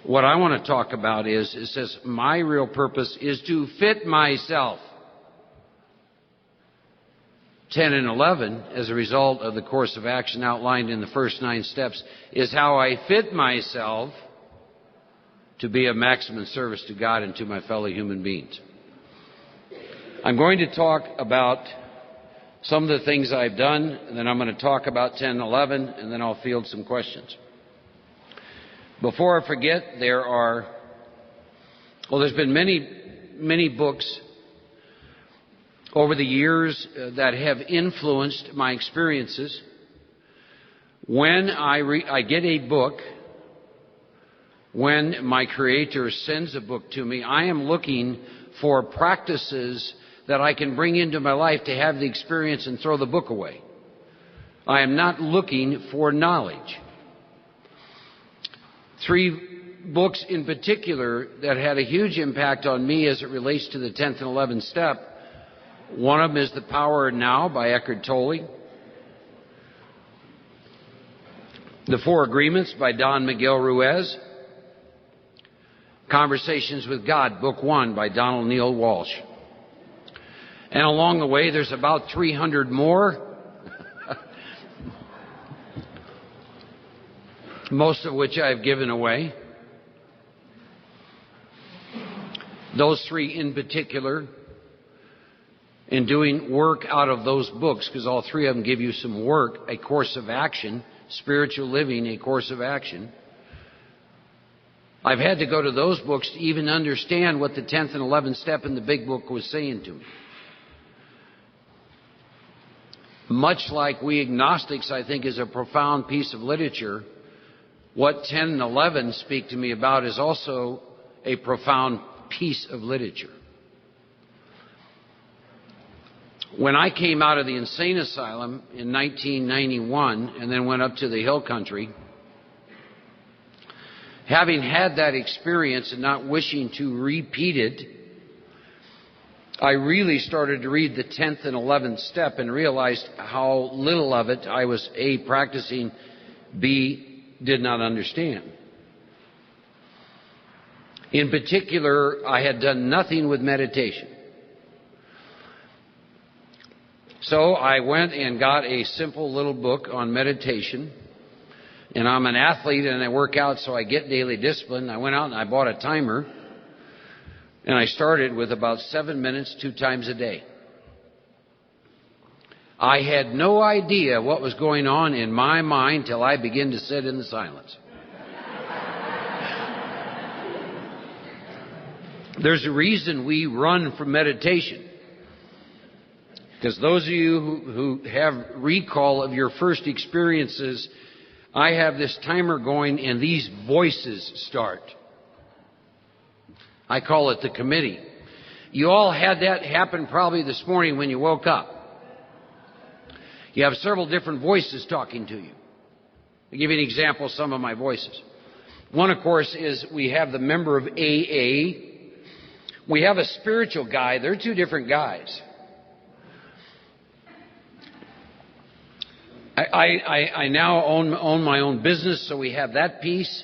What I want to talk about is, it says, my real purpose is to fit myself. 10 and 11, as a result of the course of action outlined in the first 9 steps, is how I fit myself to be of maximum service to God and to my fellow human beings. I'm going to talk about some of the things I've done, and then I'm going to talk about 10 and 11, and then I'll field some questions. Before I forget, there's been many books over the years that have influenced my experiences. When I get a book, when my Creator sends a book to me, I am looking for practices that I can bring into my life to have the experience and throw the book away. I am not looking for knowledge. 3 books in particular that had a huge impact on me as it relates to the 10th and 11th step. One of them is The Power Now by Eckhart Tolle. The 4 Agreements by Don Miguel Ruiz. Conversations with God, Book 1 by Donald Neil Walsh. And along the way, there's about 300 more, most of which I've given away. Those 3 in particular, in doing work out of those books, because all 3 of them give you some work, a course of action, spiritual living, a course of action. I've had to go to those books to even understand what the 10th and 11th step in the big book was saying to me. Much like we agnostics, I think, is a profound piece of literature, what 10 and 11 speak to me about is also a profound piece of literature. When I came out of the insane asylum in 1991 and then went up to the hill country, having had that experience and not wishing to repeat it, I really started to read the 10th and 11th step and realized how little of it I was A, practicing, B, did not understand. In particular, I had done nothing with meditation. So I went and got a simple little book on meditation. And I'm an athlete and I work out, so I get daily discipline. I went out and I bought a timer. And I started with about 7 minutes 2 times a day. I had no idea what was going on in my mind till I began to sit in the silence. There's a reason we run from meditation. Because those of you who have recall of your first experiences, I have this timer going and these voices start. I call it the committee. You all had that happen probably this morning when you woke up. You have several different voices talking to you. I'll give you an example of some of my voices. One, of course, is we have the member of AA. We have a spiritual guy. They're 2 different guys. I now own my own business, so we have that piece.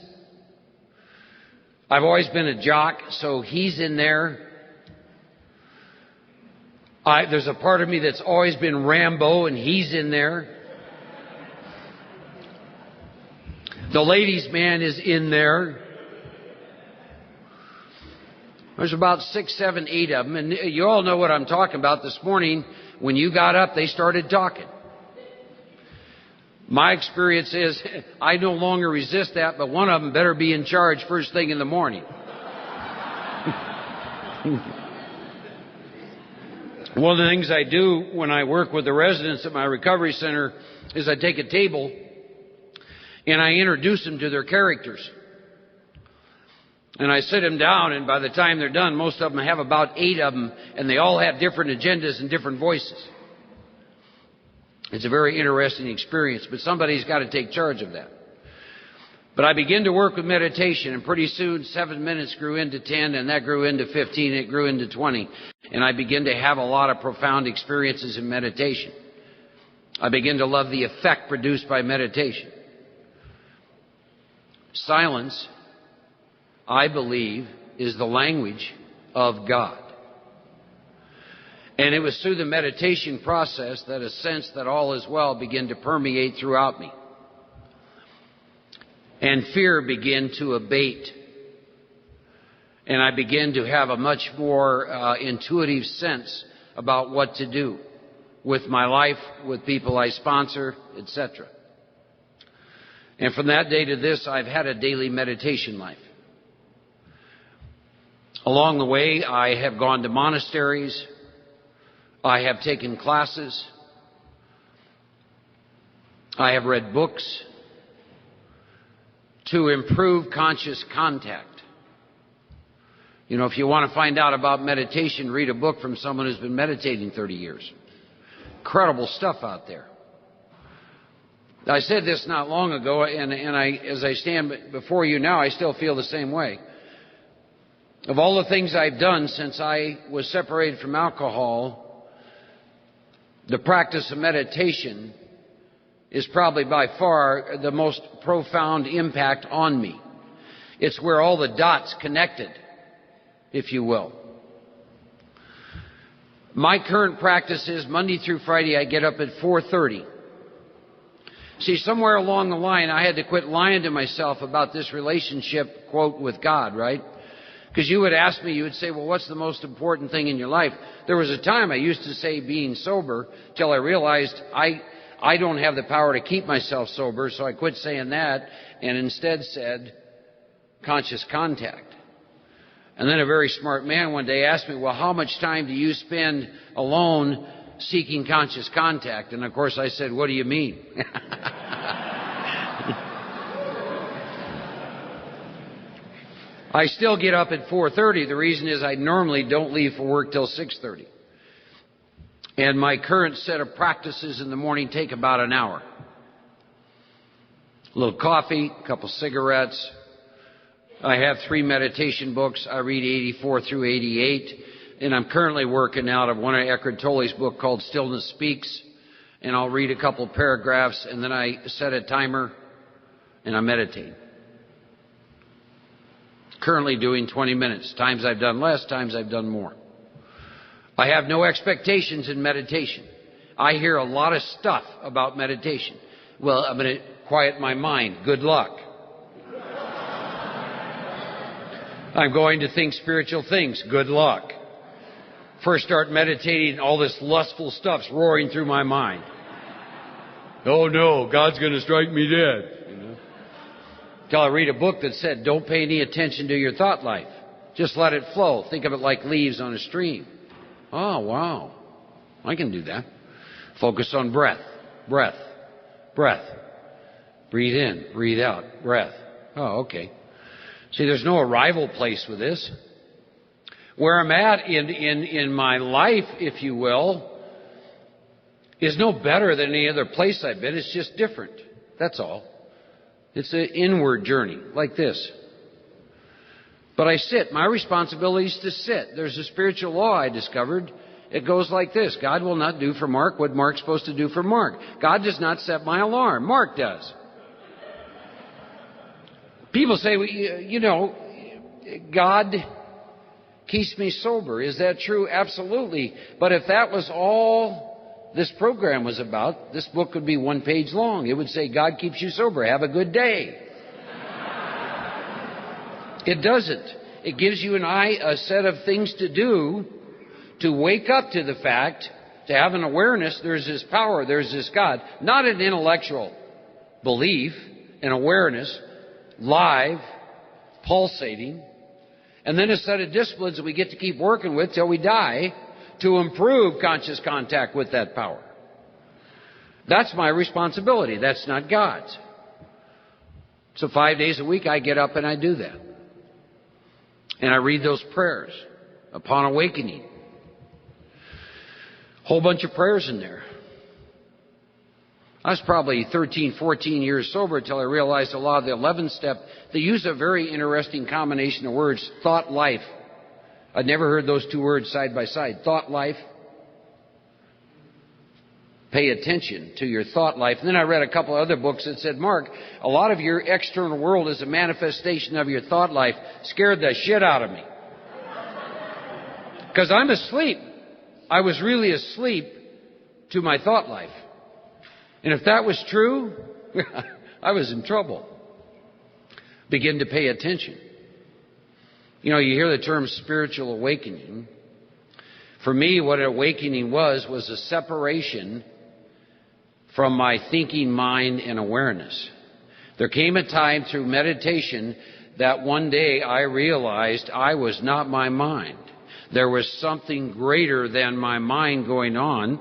I've always been a jock, so he's in there. There's a part of me that's always been Rambo, and he's in there. The ladies' man is in there. There's about 6, 7, 8 of them, and you all know what I'm talking about. This morning, when you got up, they started talking. My experience is I no longer resist that, but one of them better be in charge first thing in the morning. One of the things I do when I work with the residents at my recovery center is I take a table and I introduce them to their characters. And I sit them down, and by the time they're done, most of them have about 8 of them, and they all have different agendas and different voices. It's a very interesting experience, but somebody's got to take charge of that. But I began to work with meditation, and pretty soon 7 minutes grew into 10, and that grew into 15, it grew into 20. And I began to have a lot of profound experiences in meditation. I began to love the effect produced by meditation. Silence, I believe, is the language of God. And it was through the meditation process that a sense that all is well began to permeate throughout me. And fear began to abate. And I began to have a much more intuitive sense about what to do with my life, with people I sponsor, etc. And from that day to this, I've had a daily meditation life. Along the way, I have gone to monasteries. I have taken classes. I have read books to improve conscious contact. You know, if you want to find out about meditation, read a book from someone who's been meditating 30 years. Incredible stuff out there. I said this not long ago, and as I stand before you now, I still feel the same way. Of all the things I've done since I was separated from alcohol, the practice of meditation is probably by far the most profound impact on me. It's where all the dots connected, if you will. My current practice is Monday through Friday I get up at 4:30. See, somewhere along the line I had to quit lying to myself about this relationship, quote, with God, right? Because you would ask me, you would say, well, what's the most important thing in your life? There was a time I used to say being sober till I realized I don't have the power to keep myself sober, so I quit saying that and instead said conscious contact. And then a very smart man one day asked me, well, how much time do you spend alone seeking conscious contact? And of course I said, what do you mean? I still get up at 4:30. The reason is I normally don't leave for work till 6:30. And my current set of practices in the morning take about an hour. A little coffee, a couple cigarettes. I have 3 meditation books. I read 84 through 88. And I'm currently working out of one of Eckhart Tolle's book called Stillness Speaks. And I'll read a couple paragraphs, and then I set a timer, and I meditate. Currently doing 20 minutes. Times I've done less, times I've done more. I have no expectations in meditation. I hear a lot of stuff about meditation. Well, I'm going to quiet my mind. Good luck. I'm going to think spiritual things. Good luck. First start meditating, all this lustful stuff's roaring through my mind. Oh no, God's going to strike me dead. Till I read a book that said, don't pay any attention to your thought life. Just let it flow. Think of it like leaves on a stream. Oh, wow. I can do that. Focus on breath, breath, breath. Breathe in, breathe out, breath. Oh, okay. See, there's no arrival place with this. Where I'm at in my life, if you will, is no better than any other place I've been. It's just different. That's all. It's an inward journey, like this. But I sit. My responsibility is to sit. There's a spiritual law I discovered. It goes like this. God will not do for Mark what Mark's supposed to do for Mark. God does not set my alarm. Mark does. People say, you know, God keeps me sober. Is that true? Absolutely. But if that was all this program was about, this book would be 1 page long. It would say, God keeps you sober. Have a good day. It doesn't. It gives you and I a set of things to do to wake up to the fact, to have an awareness, there's this power, there's this God. Not an intellectual belief, an awareness, live, pulsating, and then a set of disciplines that we get to keep working with till we die to improve conscious contact with that power. That's my responsibility. That's not God's. So 5 days a week I get up and I do that. And I read those prayers upon awakening. Whole bunch of prayers in there. I was probably 13, 14 years sober until I realized a lot of the 11th step, they use a very interesting combination of words, thought life. I'd never heard those two words side by side. Thought life. Pay attention to your thought life. And then I read a couple of other books that said, Mark, a lot of your external world is a manifestation of your thought life. Scared the shit out of me. Because I'm asleep. I was really asleep to my thought life. And if that was true, I was in trouble. Begin to pay attention. You know, you hear the term spiritual awakening. For me, what an awakening was a separation from my thinking mind and awareness. There came a time through meditation that one day I realized I was not my mind. There was something greater than my mind going on,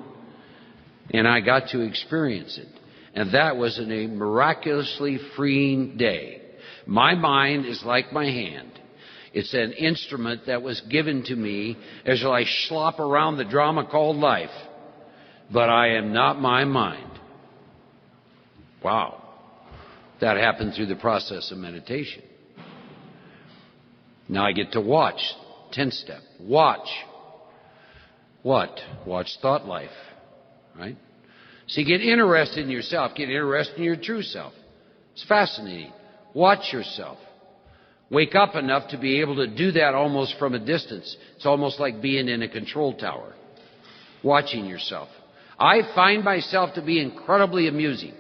and I got to experience it. And that was a miraculously freeing day. My mind is like my hand. It's an instrument that was given to me as I slop around the drama called life. But I am not my mind. Wow. That happened through the process of meditation. Now I get to watch. 10th step. Watch. What? Watch thought life. Right? See, get interested in yourself. Get interested in your true self. It's fascinating. Watch yourself. Wake up enough to be able to do that almost from a distance. It's almost like being in a control tower. Watching yourself. I find myself to be incredibly amusing.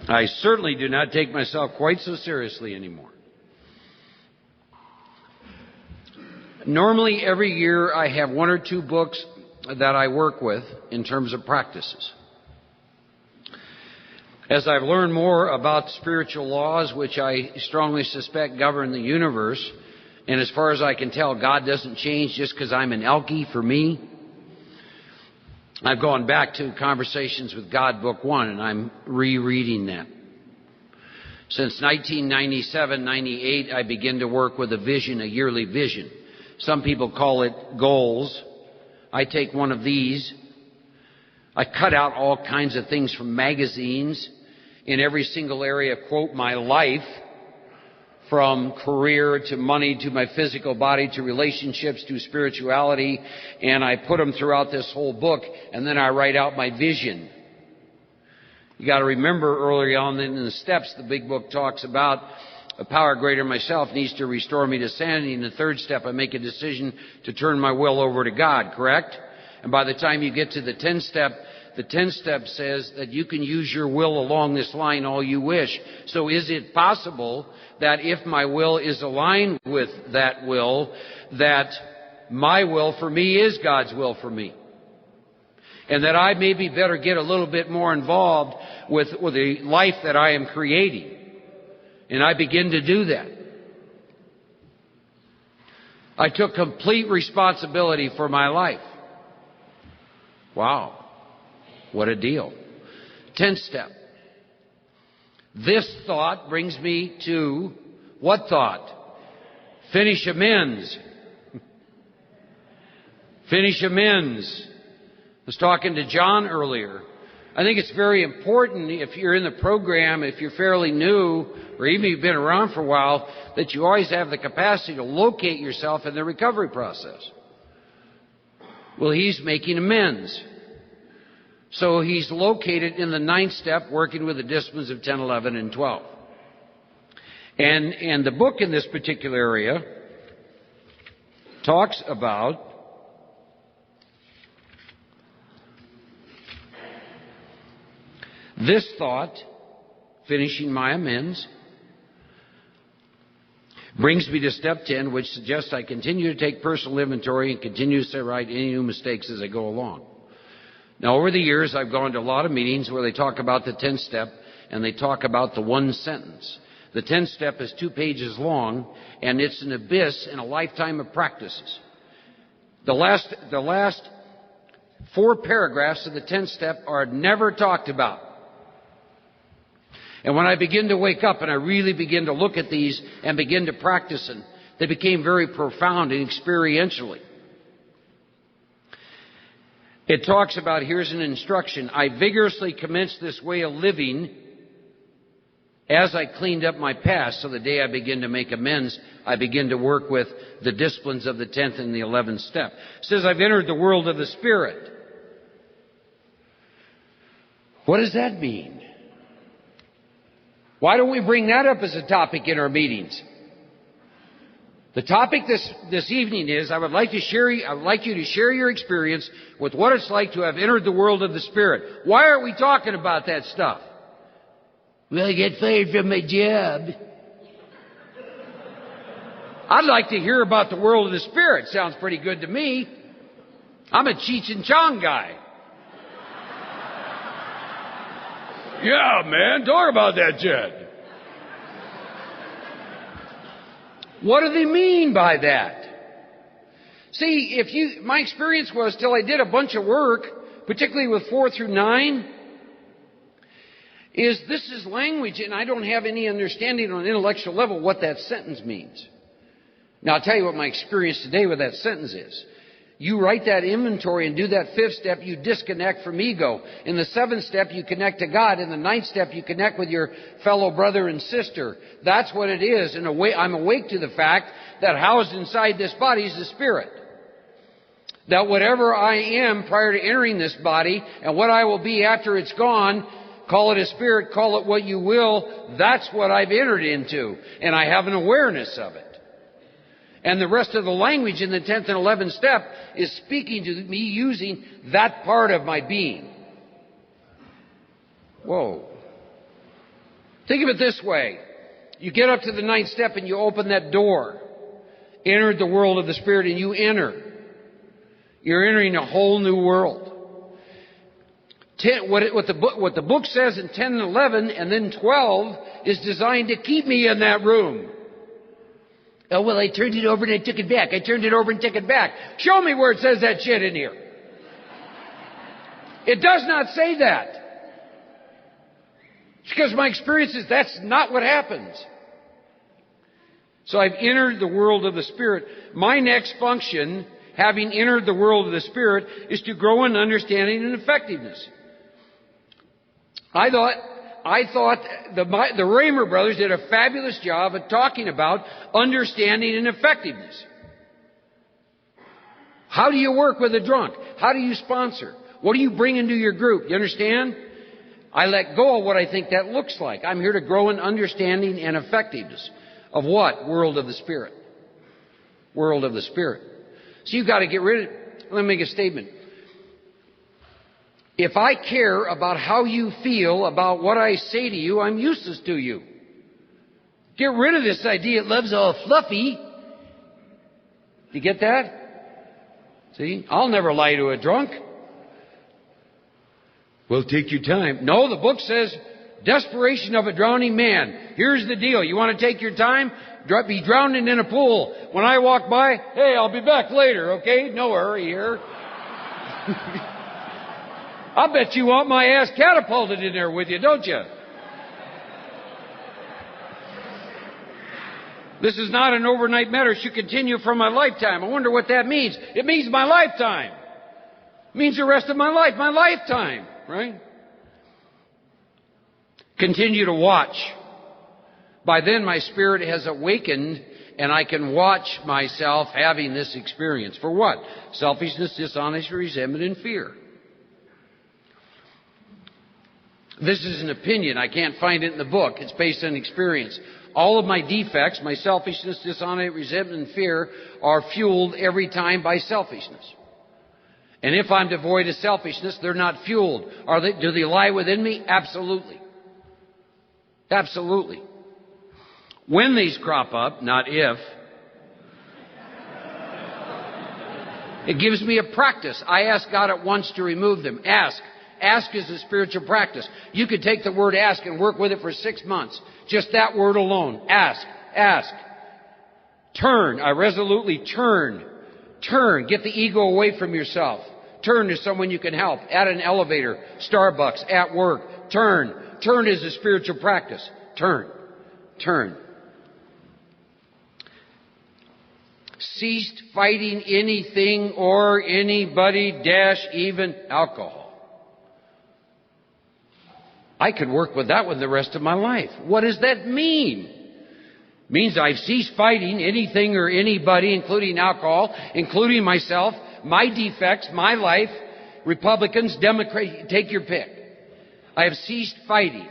I certainly do not take myself quite so seriously anymore. Normally, every year I have one or two books that I work with in terms of practices. As I've learned more about spiritual laws, which I strongly suspect govern the universe, and as far as I can tell, God doesn't change just because I'm an Elkie for me. I've gone back to Conversations with God, Book 1, and I'm rereading that. Since 1997-98, I began to work with a vision, a yearly vision. Some people call it goals. I take one of these. I cut out all kinds of things from magazines in every single area, quote, my life, from career to money to my physical body to relationships to spirituality, and I put them throughout this whole book, and then I write out my vision. You got to remember early on in the steps, the big book talks about a power greater than myself needs to restore me to sanity. In the third step, I make a decision to turn my will over to God, correct? And by the time you get to the 10th step, the 10th step says that you can use your will along this line all you wish. So is it possible that if my will is aligned with that will, that my will for me is God's will for me? And that I maybe better get a little bit more involved with the life that I am creating. And I begin to do that. I took complete responsibility for my life. Wow. What a deal. 10th step. This thought brings me to what thought? Finish amends. Finish amends. I was talking to John earlier. I think it's very important if you're in the program, if you're fairly new, or even if you've been around for a while, that you always have the capacity to locate yourself in the recovery process. Well, he's making amends. So he's located in the 9th step, working with the disciplines of 10, 11, and 12. And the book in this particular area talks about this thought, finishing my amends, brings me to step 10, which suggests I continue to take personal inventory and continue to set right any new mistakes as I go along. Now, over the years, I've gone to a lot of meetings where they talk about the 10th step and they talk about the one sentence. The 10th step is 2 pages long, and it's an abyss in a lifetime of practices. The last 4 paragraphs of the 10th step are never talked about. And when I begin to wake up and I really begin to look at these and begin to practice them, they became very profound and experientially. It talks about, here's an instruction, I vigorously commenced this way of living as I cleaned up my past. So the day I begin to make amends, I begin to work with the disciplines of the 10th and the 11th step. It says, I've entered the world of the Spirit. What does that mean? Why don't we bring that up as a topic in our meetings? The topic this evening is, I would like you to share your experience with what it's like to have entered the world of the Spirit. Why aren't we talking about that stuff? Well, I get fired from my job. I'd like to hear about the world of the Spirit. Sounds pretty good to me. I'm a Cheech and Chong guy. Yeah, man, talk about that, Jed. What do they mean by that? See, my experience was till I did a bunch of work, particularly with 4 through 9, is this is language, and I don't have any understanding on an intellectual level what that sentence means. Now, I'll tell you what my experience today with that sentence is. You write that inventory and do that 5th step, you disconnect from ego. In the 7th step, you connect to God. In the 9th step, you connect with your fellow brother and sister. That's what it is. And I'm awake to the fact that housed inside this body is the Spirit. That whatever I am prior to entering this body and what I will be after it's gone, call it a spirit, call it what you will, that's what I've entered into. And I have an awareness of it. And the rest of the language in the 10th and 11th step is speaking to me using that part of my being. Whoa. Think of it this way. You get up to the 9th step and you open that door. Entered the world of the Spirit and you enter. You're entering a whole new world. What the book says in 10 and 11 and then 12 is designed to keep me in that room. Oh, well, I turned it over and I took it back. I turned it over and took it back. Show me where it says that shit in here. It does not say that. It's because my experience is that's not what happens. So I've entered the world of the Spirit. My next function, having entered the world of the Spirit, is to grow in understanding and effectiveness. I thought the Raymer brothers did a fabulous job of talking about understanding and effectiveness. How do you work with a drunk? How do you sponsor? What do you bring into your group? You understand? I let go of what I think that looks like. I'm here to grow in understanding and effectiveness. Of what? World of the Spirit. World of the Spirit. So you've got to get rid of it. Let me make a statement. If I care about how you feel about what I say to you, I'm useless to you. Get rid of this idea, love's all fluffy. You get that? See? I'll never lie to a drunk. Well, take your time. No, the book says, desperation of a drowning man. Here's the deal. You want to take your time? Be drowning in a pool. When I walk by, hey, I'll be back later, okay? No hurry here. I bet you want my ass catapulted in there with you, don't you? This is not an overnight matter. It should continue for my lifetime. I wonder what that means. It means my lifetime. It means the rest of my life, my lifetime, right? Continue to watch. By then my spirit has awakened and I can watch myself having this experience. For what? Selfishness, dishonesty, resentment, and fear. This is an opinion. I can't find it in the book. It's based on experience. All of my defects, my selfishness, dishonesty, resentment, and fear, are fueled every time by selfishness. And if I'm devoid of selfishness, they're not fueled. Do they lie within me? Absolutely. Absolutely. When these crop up, not if, it gives me a practice. I ask God at once to remove them. Ask. Ask is a spiritual practice. You could take the word ask and work with it for 6 months. Just that word alone. Ask. Ask. Turn. I resolutely turn. Turn. Get the ego away from yourself. Turn to someone you can help. At an elevator. Starbucks. At work. Turn. Turn is a spiritual practice. Turn. Ceased fighting anything or anybody, even alcohol. I could work with that one the rest of my life. What does that mean? It means I've ceased fighting anything or anybody, including alcohol, including myself, my defects, my life, Republicans, Democrats, take your pick. I have ceased fighting.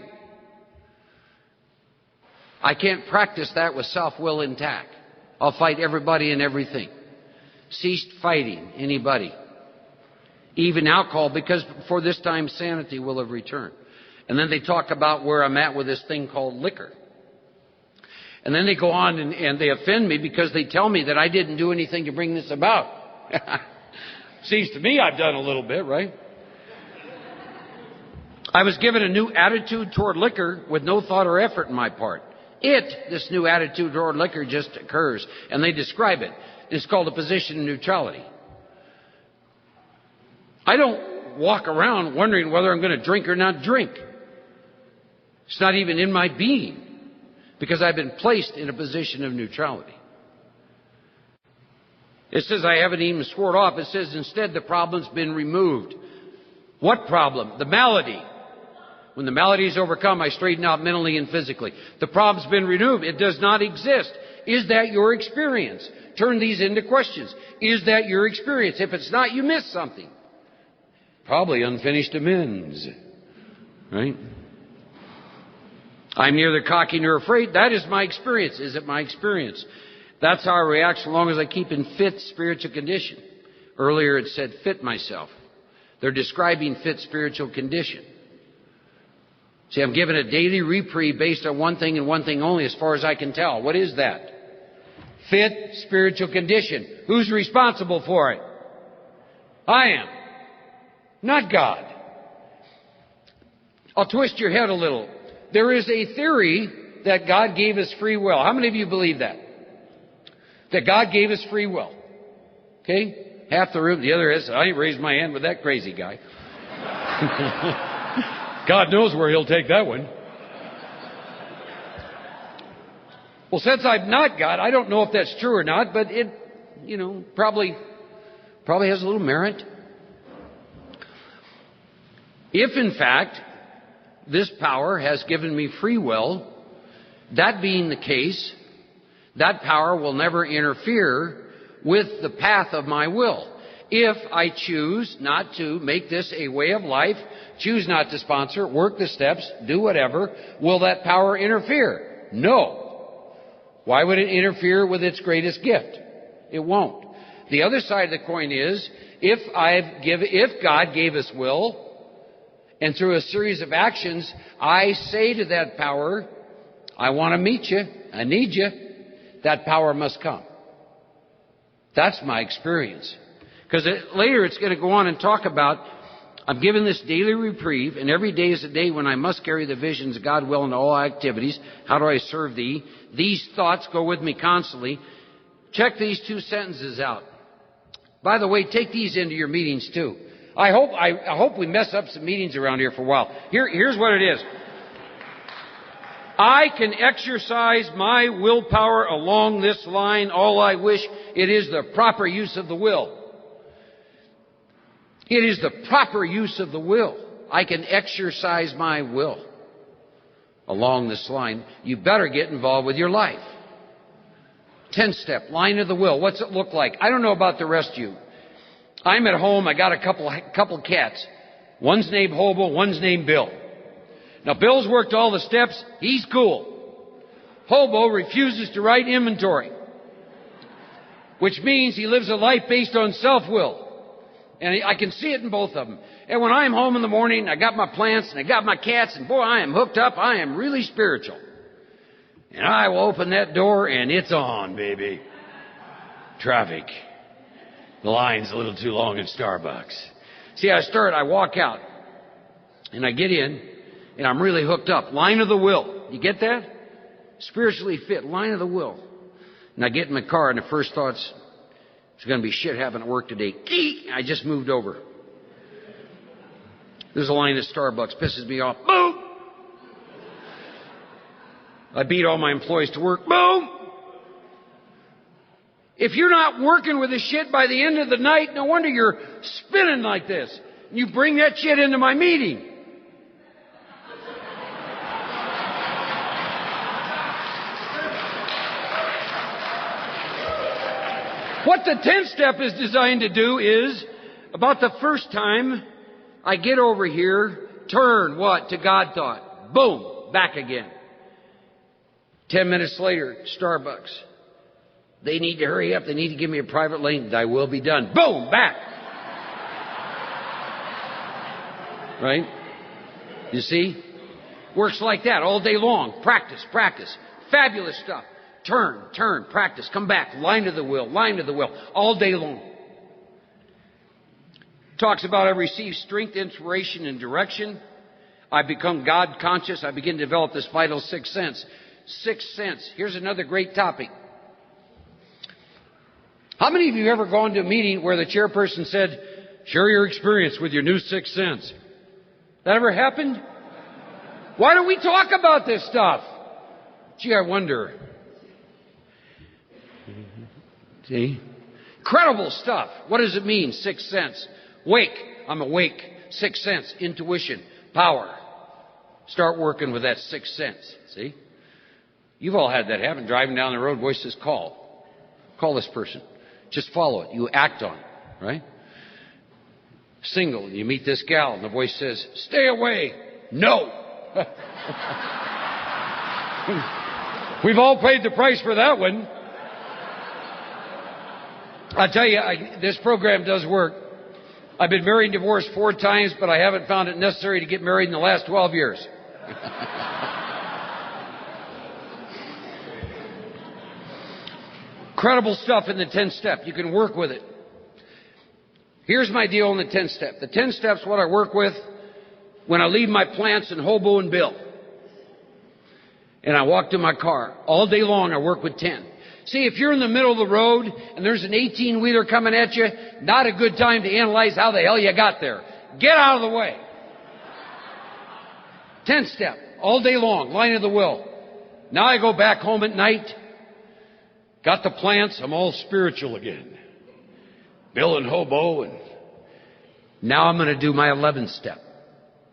I can't practice that with self-will intact. I'll fight everybody and everything. Ceased fighting anybody, even alcohol, because for this time sanity will have returned. And then they talk about where I'm at with this thing called liquor. And then they go on and they offend me because they tell me that I didn't do anything to bring this about. Seems to me I've done a little bit, right? I was given a new attitude toward liquor with no thought or effort on my part. This new attitude toward liquor just occurs. And they describe it. It's called a position of neutrality. I don't walk around wondering whether I'm going to drink or not drink. It's not even in my being, because I've been placed in a position of neutrality. It says I haven't even swore it off. It says instead the problem's been removed. What problem? The malady. When the malady is overcome, I straighten out mentally and physically. The problem's been removed. It does not exist. Is that your experience? Turn these into questions. Is that your experience? If it's not, you missed something. Probably unfinished amends. Right? I'm neither cocky nor afraid. That is my experience. Is it my experience? That's how I react so long as I keep in fit spiritual condition. Earlier it said fit myself. They're describing fit spiritual condition. See, I'm given a daily reprieve based on one thing and one thing only as far as I can tell. What is that? Fit spiritual condition. Who's responsible for it? I am. Not God. I'll twist your head a little. There is a theory that God gave us free will. How many of you believe that? That God gave us free will. Okay? Half the room, the other is, I ain't raised my hand with that crazy guy. God knows where he'll take that one. Well, since I'm not God, I don't know if that's true or not, but it, probably has a little merit. If, in fact, this power has given me free will, that being the case, that power will never interfere with the path of my will. If I choose not to make this a way of life, choose not to sponsor, work the steps, do whatever, will that power interfere? No. Why would it interfere with its greatest gift? It won't. The other side of the coin is, if God gave us will, and through a series of actions, I say to that power, I want to meet you, I need you, that power must come. That's my experience. Because later it's going to go on and talk about, I'm given this daily reprieve, and every day is a day when I must carry the visions of God will in all activities. How do I serve thee? These thoughts go with me constantly. Check these two sentences out. By the way, take these into your meetings too. I hope we mess up some meetings around here for a while. Here's what it is. I can exercise my willpower along this line all I wish. It is the proper use of the will. It is the proper use of the will. I can exercise my will along this line. You better get involved with your life. 10-step, line of the will. What's it look like? I don't know about the rest of you. I'm at home. I got a couple cats. One's named Hobo, one's named Bill. Now, Bill's worked all the steps. He's cool. Hobo refuses to write inventory, which means he lives a life based on self-will. And I can see it in both of them. And when I'm home in the morning, I got my plants and I got my cats, and boy, I am hooked up. I am really spiritual. And I will open that door, and it's on, baby. Traffic. The line's a little too long at Starbucks. See, I walk out, and I get in, and I'm really hooked up. Line of the will. You get that? Spiritually fit. Line of the will. And I get in my car, and the first thought's, there's going to be shit happening at work today. I just moved over. There's a line at Starbucks. Pisses me off. Boom! I beat all my employees to work. Boom! If you're not working with this shit by the end of the night, no wonder you're spinning like this. You bring that shit into my meeting. What the 10th step is designed to do is, about the first time I get over here, turn what? To God thought. Boom! Back again. 10 minutes later, Starbucks. They need to hurry up. They need to give me a private lane. Thy will be done. Boom! Back. Right? You see? Works like that all day long. Practice, practice. Fabulous stuff. Turn, practice. Come back. Line to the will. All day long. Talks about I receive strength, inspiration, and direction. I become God conscious. I begin to develop this vital sixth sense. Sixth sense. Here's another great topic. How many of you have ever gone to a meeting where the chairperson said, share your experience with your new sixth sense? That ever happened? Why don't we talk about this stuff? Gee, I wonder. See? Incredible stuff. What does it mean, sixth sense? Wake. I'm awake. Sixth sense. Intuition. Power. Start working with that sixth sense. See? You've all had that happen. Driving down the road, voice says, call. Call this person. Just follow it. You act on it. Right? Single. You meet this gal and the voice says, stay away. No. We've all paid the price for that one. I tell you, this program does work. I've been married and divorced 4 times, but I haven't found it necessary to get married in the last 12 years. Incredible stuff in the 10th step. You can work with it. Here's my deal on the 10th step. The 10 steps what I work with when I leave my plants in Hobo and Bill. And I walk to my car. All day long I work with 10. See, if you're in the middle of the road and there's an 18-wheeler coming at you, not a good time to analyze how the hell you got there. Get out of the way. 10th step. All day long. Line of the will. Now I go back home at night. Got the plants. I'm all spiritual again. Bill and Hobo. And now I'm going to do my 11th step.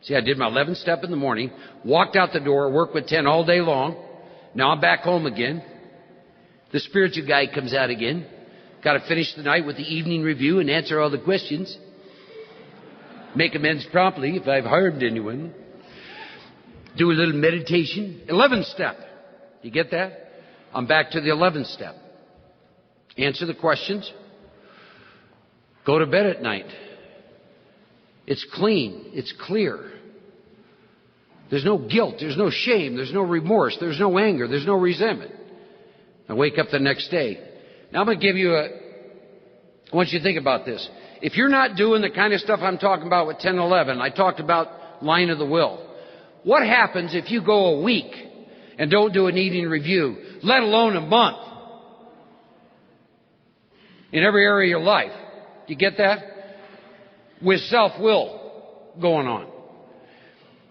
See, I did my 11th step in the morning. Walked out the door. Worked with 10 all day long. Now I'm back home again. The spiritual guy comes out again. Got to finish the night with the evening review and answer all the questions. Make amends promptly if I've harmed anyone. Do a little meditation. 11th step. You get that? I'm back to the 11th step. Answer the questions. Go to bed at night. It's clean. It's clear. There's no guilt. There's no shame. There's no remorse. There's no anger. There's no resentment. I wake up the next day. Now I'm going to give you I want you to think about this. If you're not doing the kind of stuff I'm talking about with 10 and 11, I talked about line of the will. What happens if you go a week and don't do an evening review, let alone a month, in every area of your life? Do you get that? With self-will going on.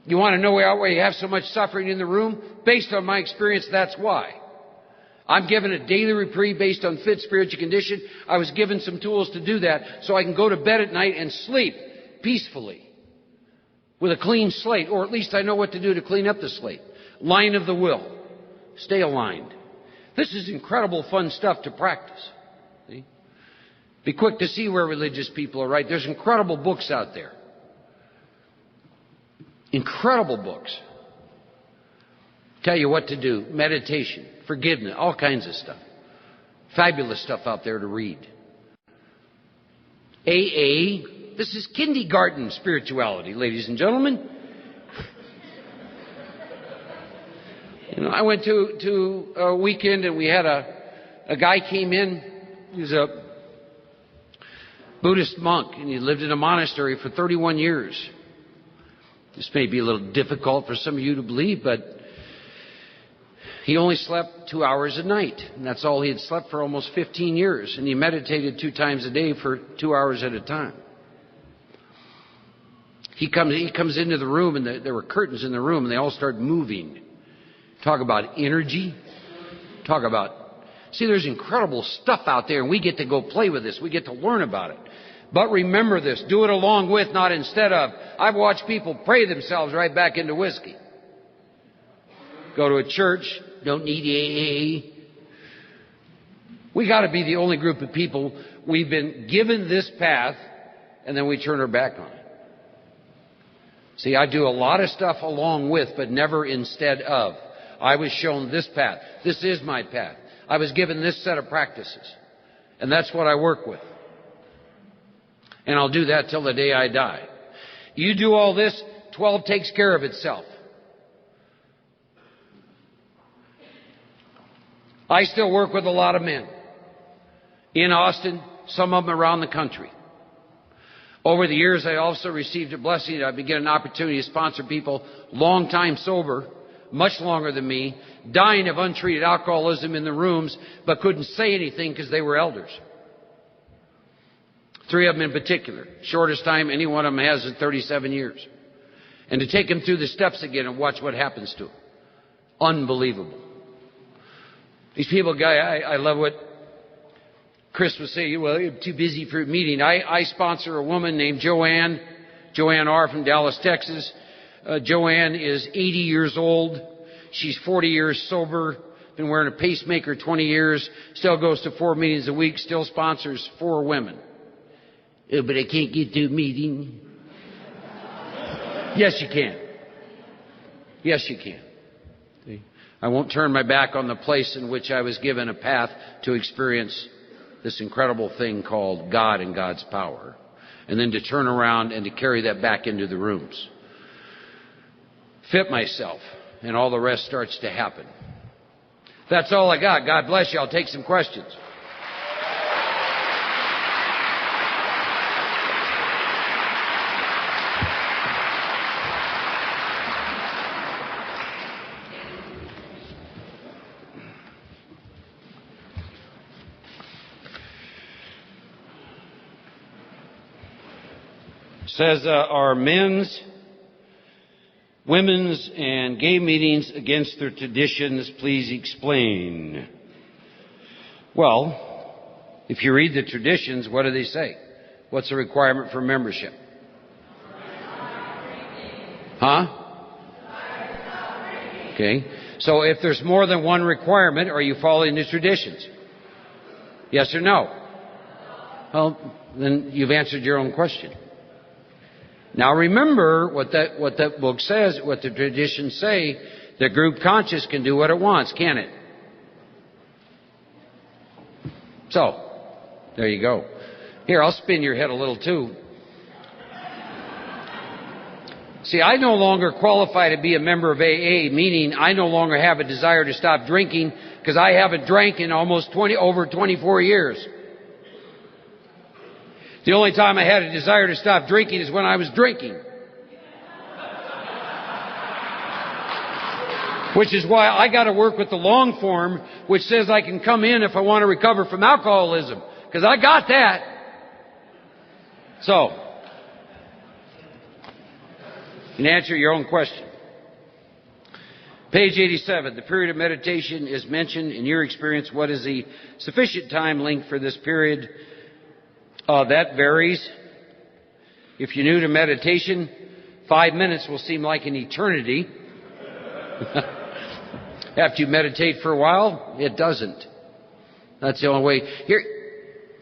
You want to know why you have so much suffering in the room? Based on my experience, that's why. I'm given a daily reprieve based on fit spiritual condition. I was given some tools to do that so I can go to bed at night and sleep peacefully with a clean slate, or at least I know what to do to clean up the slate. Line of the will. Stay aligned. This is incredible fun stuff to practice. See? Be quick to see where religious people are right. There's incredible books out there. Incredible books. Tell you what to do. Meditation, forgiveness, all kinds of stuff. Fabulous stuff out there to read. AA. This is kindergarten spirituality, ladies and gentlemen. You know, I went to a weekend and we had a guy came in. He was a Buddhist monk and he lived in a monastery for 31 years. This may be a little difficult for some of you to believe, but he only slept 2 hours a night. And that's all he had slept for almost 15 years. And he meditated 2 times a day for 2 hours at a time. He comes into the room and there were curtains in the room and they all started moving. Talk about energy. Talk about... See, there's incredible stuff out there, and we get to go play with this. We get to learn about it. But remember this. Do it along with, not instead of. I've watched people pray themselves right back into whiskey. Go to a church. Don't need AA. We got to be the only group of people. We've been given this path, and then we turn our back on it. See, I do a lot of stuff along with, but never instead of. I was shown this path. This is my path. I was given this set of practices. And that's what I work with. And I'll do that till the day I die. You do all this, 12 takes care of itself. I still work with a lot of men. In Austin, some of them around the country. Over the years, I also received a blessing. I've been given an opportunity to sponsor people long time sober, much longer than me, dying of untreated alcoholism in the rooms, but couldn't say anything because they were elders. 3 of them in particular. Shortest time any one of them has is 37 years. And to take them through the steps again and watch what happens to them. Unbelievable. These people, I love what Chris was saying. Well, you're too busy for a meeting. I sponsor a woman named Joanne R. from Dallas, Texas. Joanne is 80 years old. She's 40 years sober. Been wearing a pacemaker 20 years. Still goes to 4 meetings a week. Still sponsors 4 women. But I can't get to a meeting. Yes, you can. Yes, you can. See? I won't turn my back on the place in which I was given a path to experience this incredible thing called God and God's power. And then to turn around and to carry that back into the rooms. Fit myself, and all the rest starts to happen. That's all I got. God bless you. I'll take some questions. Says, are men's, women's, and gay meetings against their traditions? Please explain. Well, if you read the traditions, what do they say? What's the requirement for membership? Huh? Okay. So if there's more than one requirement, are you following the traditions? Yes or no? Well, then you've answered your own question. Now remember what that book says, what the traditions say. The group conscious can do what it wants, can it? So, there you go. Here, I'll spin your head a little too. See, I no longer qualify to be a member of AA, meaning I no longer have a desire to stop drinking because I haven't drank in over 24 years. The only time I had a desire to stop drinking is when I was drinking. Which is why I got to work with the long form, which says I can come in if I want to recover from alcoholism. Because I got that. So, you can answer your own question. Page 87. The period of meditation is mentioned. In your experience, what is the sufficient time length for this period? That varies. If you're new to meditation, 5 minutes will seem like an eternity. After you meditate for a while, it doesn't. That's the only way. Here,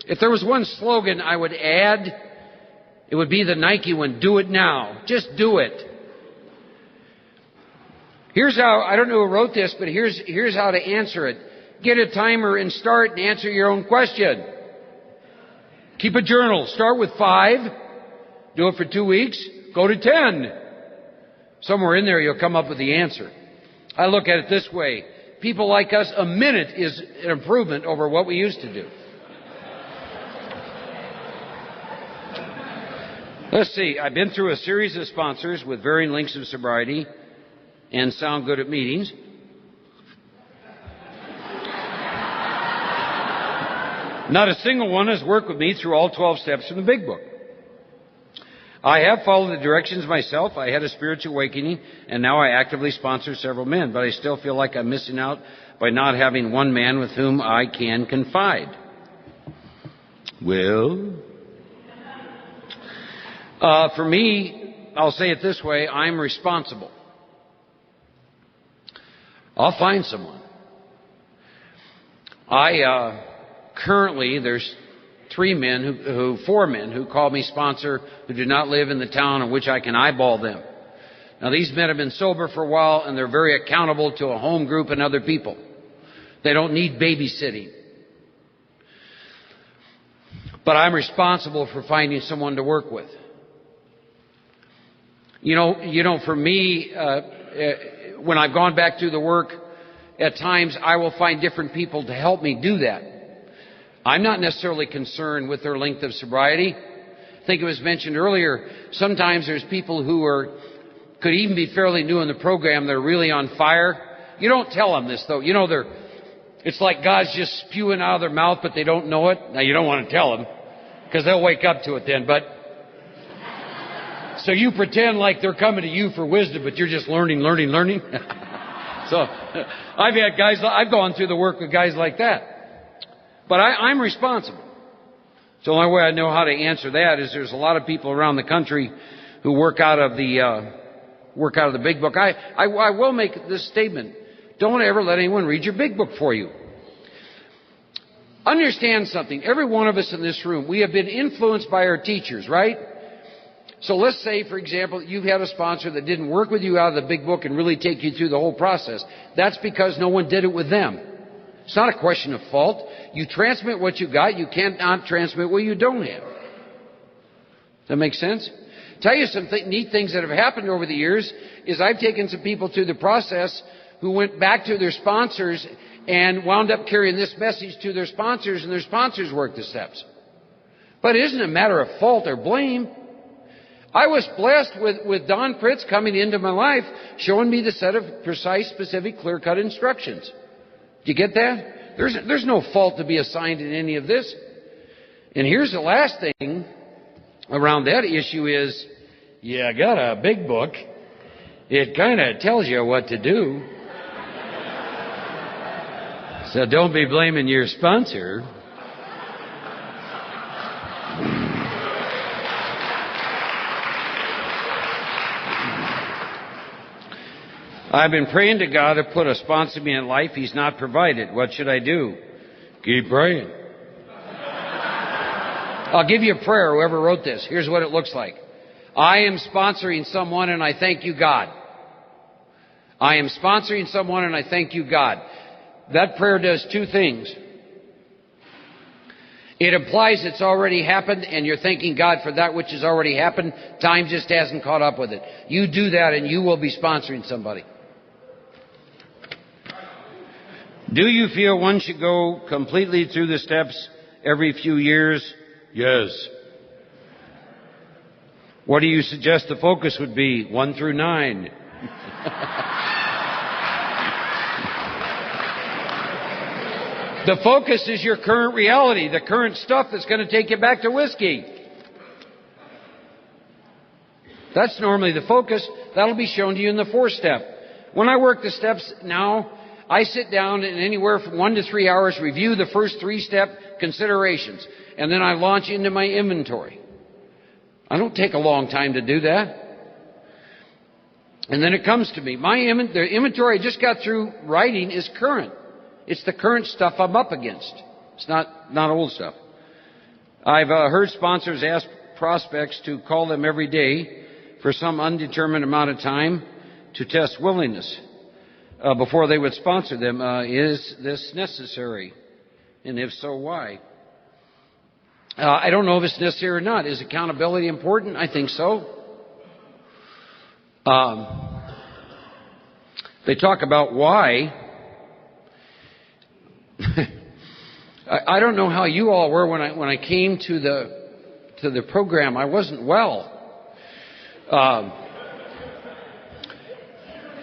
if there was one slogan I would add, it would be the Nike one, do it now. Just do it. Here's how, I don't know who wrote this, but here's how to answer it. Get a timer and start and answer your own question. Keep a journal. Start with 5. Do it for 2 weeks. Go to 10. Somewhere in there you'll come up with the answer. I look at it this way. People like us, a minute is an improvement over what we used to do. Let's see. I've been through a series of sponsors with varying lengths of sobriety and sound good at meetings. Not a single one has worked with me through all 12 steps from the Big Book. I have followed the directions myself. I had a spiritual awakening, and now I actively sponsor several men, but I still feel like I'm missing out by not having one man with whom I can confide. Well, for me, I'll say it this way, I'm responsible. I'll find someone. Currently, there's four men who call me sponsor who do not live in the town in which I can eyeball them. Now, these men have been sober for a while, and they're very accountable to a home group and other people. They don't need babysitting. But I'm responsible for finding someone to work with. You know, for me, when I've gone back through the work, at times I will find different people to help me do that. I'm not necessarily concerned with their length of sobriety. I think it was mentioned earlier, sometimes there's people who could even be fairly new in the program, they're really on fire. You don't tell them this, though. You know, it's like God's just spewing out of their mouth, but they don't know it. Now, you don't want to tell them, because they'll wake up to it then. But so you pretend like they're coming to you for wisdom, but you're just learning. So I've gone through the work with guys like that. But I'm responsible. So the only way I know how to answer that is there's a lot of people around the country who work out of the big book. I will make this statement. Don't ever let anyone read your big book for you. Understand something. Every one of us in this room, we have been influenced by our teachers, right? So let's say, for example, you've had a sponsor that didn't work with you out of the big book and really take you through the whole process. That's because no one did it with them. It's not a question of fault. You transmit what you got. You cannot transmit what you don't have. Does that make sense? Tell you some neat things that have happened over the years is I've taken some people through the process who went back to their sponsors and wound up carrying this message to their sponsors, and their sponsors worked the steps. But it isn't a matter of fault or blame. I was blessed with Don Pritz coming into my life, showing me the set of precise, specific, clear-cut instructions. Do you get that? There's no fault to be assigned in any of this. And here's the last thing around that issue is, you got a big book. It kind of tells you what to do. So don't be blaming your sponsor. I've been praying to God to put a sponsor in my life. He's not provided. What should I do? Keep praying. I'll give you a prayer, whoever wrote this. Here's what it looks like. I am sponsoring someone and I thank you, God. I am sponsoring someone and I thank you, God. That prayer does two things. It implies it's already happened and you're thanking God for that which has already happened. Time just hasn't caught up with it. You do that and you will be sponsoring somebody. Do you feel one should go completely through the steps every few years? Yes. What do you suggest the focus would be? 1 through 9. The focus is your current reality, the current stuff that's going to take you back to whiskey. That's normally the focus. That'll be shown to you in the 4th step. When I work the steps now, I sit down and anywhere from 1 to 3 hours review the first 3-step considerations. And then I launch into my inventory. I don't take a long time to do that. And then it comes to me. The inventory I just got through writing is current. It's the current stuff I'm up against. It's not old stuff. I've heard sponsors ask prospects to call them every day for some undetermined amount of time to test willingness before they would sponsor them. Is this necessary? And if so, why? I don't know if it's necessary or not. Is accountability important? I think so. They talk about why. I don't know how you all were when I came to the program. I wasn't well.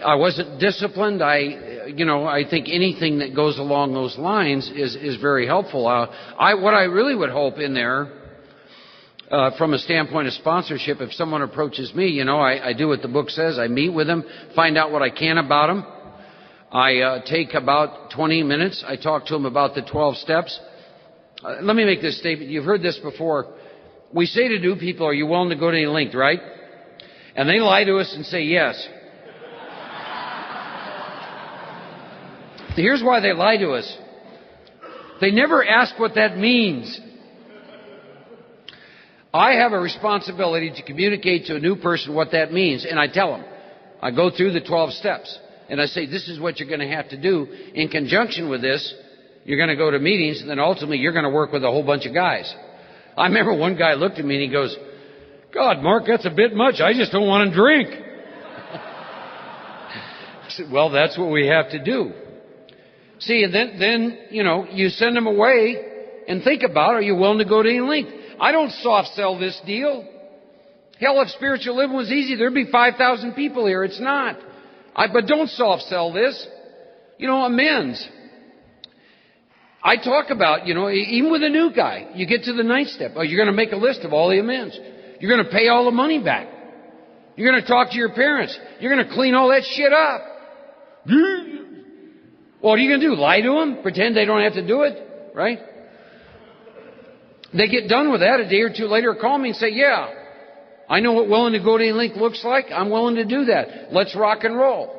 I wasn't disciplined. I think anything that goes along those lines is very helpful. What I really would hope in there from a standpoint of sponsorship, if someone approaches me, I do what the book says. I meet with them, find out what I can about them. I take about 20 minutes. I talk to them about the 12 steps. Let me make this statement. You've heard this before. We say to new people, are you willing to go to any length, right? And they lie to us and say yes. Here's why they lie to us. They never ask what that means. I have a responsibility to communicate to a new person what that means, and I tell them. I go through the 12 steps, and I say, this is what you're going to have to do. In conjunction with this, you're going to go to meetings, and then ultimately you're going to work with a whole bunch of guys. I remember one guy looked at me and he goes, God, Mark, that's a bit much. I just don't want to drink. I said, well, that's what we have to do. See, and then you send them away and think about, are you willing to go to any length? I don't soft sell this deal. Hell, if spiritual living was easy, there'd be 5,000 people here. It's not. But don't soft sell this. Amends. I talk about, even with a new guy, you get to the 9th step. Oh, you're going to make a list of all the amends. You're going to pay all the money back. You're going to talk to your parents. You're going to clean all that shit up. What are you going to do? Lie to them? Pretend they don't have to do it? Right? They get done with that a day or two later, call me and say, yeah, I know what willing to go to any length looks like. I'm willing to do that. Let's rock and roll.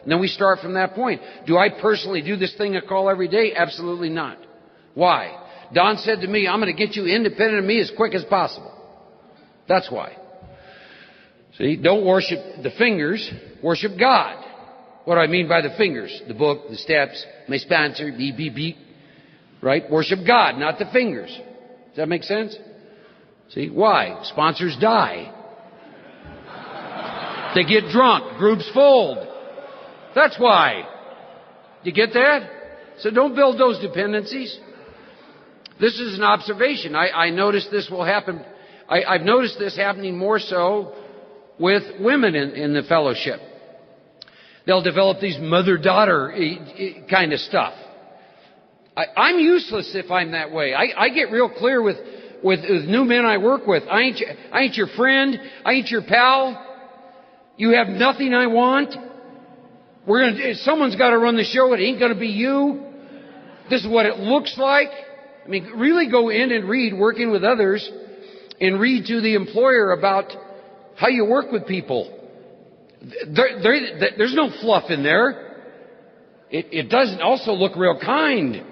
And then we start from that point. Do I personally do this thing I call every day? Absolutely not. Why? Don said to me, I'm going to get you independent of me as quick as possible. That's why. See, don't worship the fingers, worship God. What do I mean by the fingers? The book, the steps, my sponsor, beep, beep, beep. Right? Worship God, not the fingers. Does that make sense? See, why? Sponsors die. They get drunk. Groups fold. That's why. You get that? So don't build those dependencies. This is an observation. I noticed this will happen. I've noticed this happening more so with women in the fellowship. They'll develop these mother-daughter kind of stuff. I'm useless if I'm that way. I get real clear with new men I work with. I ain't your friend. I ain't your pal. You have nothing I want. Someone's got to run the show. It ain't going to be you. This is what it looks like. I mean, really go in and read, working with others, and read to the employer about how you work with people. There's no fluff in there. It doesn't also look real kind.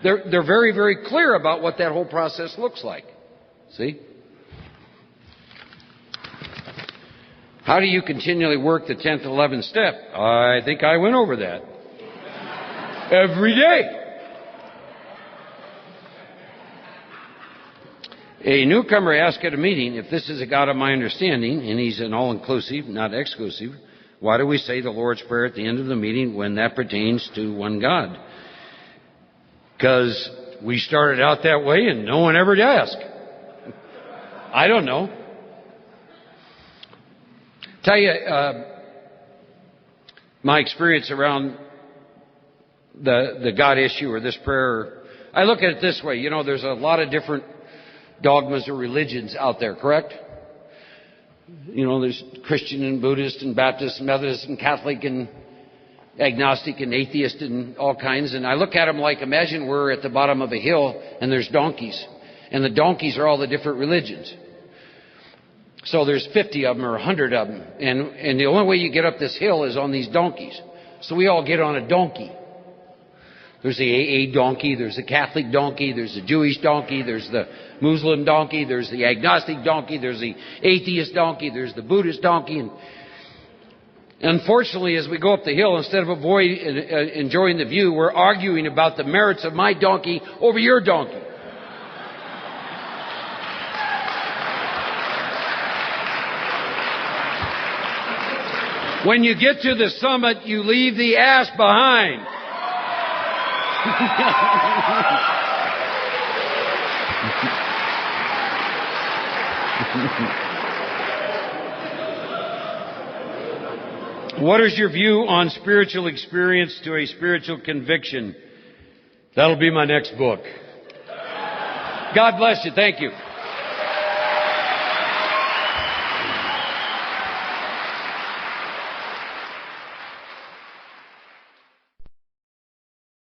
They're very, very clear about what that whole process looks like. See? How do you continually work the 10th and 11th step? I think I went over that. Every day. A newcomer asked at a meeting, if this is a God of my understanding, and he's an all-inclusive, not exclusive, why do we say the Lord's Prayer at the end of the meeting when that pertains to one God? Because we started out that way and no one ever asked. I don't know. Tell you, my experience around the God issue or this prayer, I look at it this way. There's a lot of different dogmas or religions out there, correct? There's Christian and Buddhist and Baptist and Methodist and Catholic and agnostic and atheist and all kinds. And I look at them like, imagine we're at the bottom of a hill and there's donkeys. And the donkeys are all the different religions. So there's 50 of them or 100 of them. And the only way you get up this hill is on these donkeys. So we all get on a donkey. There's the AA donkey, there's the Catholic donkey, there's the Jewish donkey, there's the Muslim donkey, there's the agnostic donkey, there's the atheist donkey, there's the Buddhist donkey. And unfortunately, as we go up the hill, instead of enjoying the view, we're arguing about the merits of my donkey over your donkey. When you get to the summit, you leave the ass behind. What is your view on spiritual experience to a spiritual conviction? That'll be my next book. God bless you. Thank you.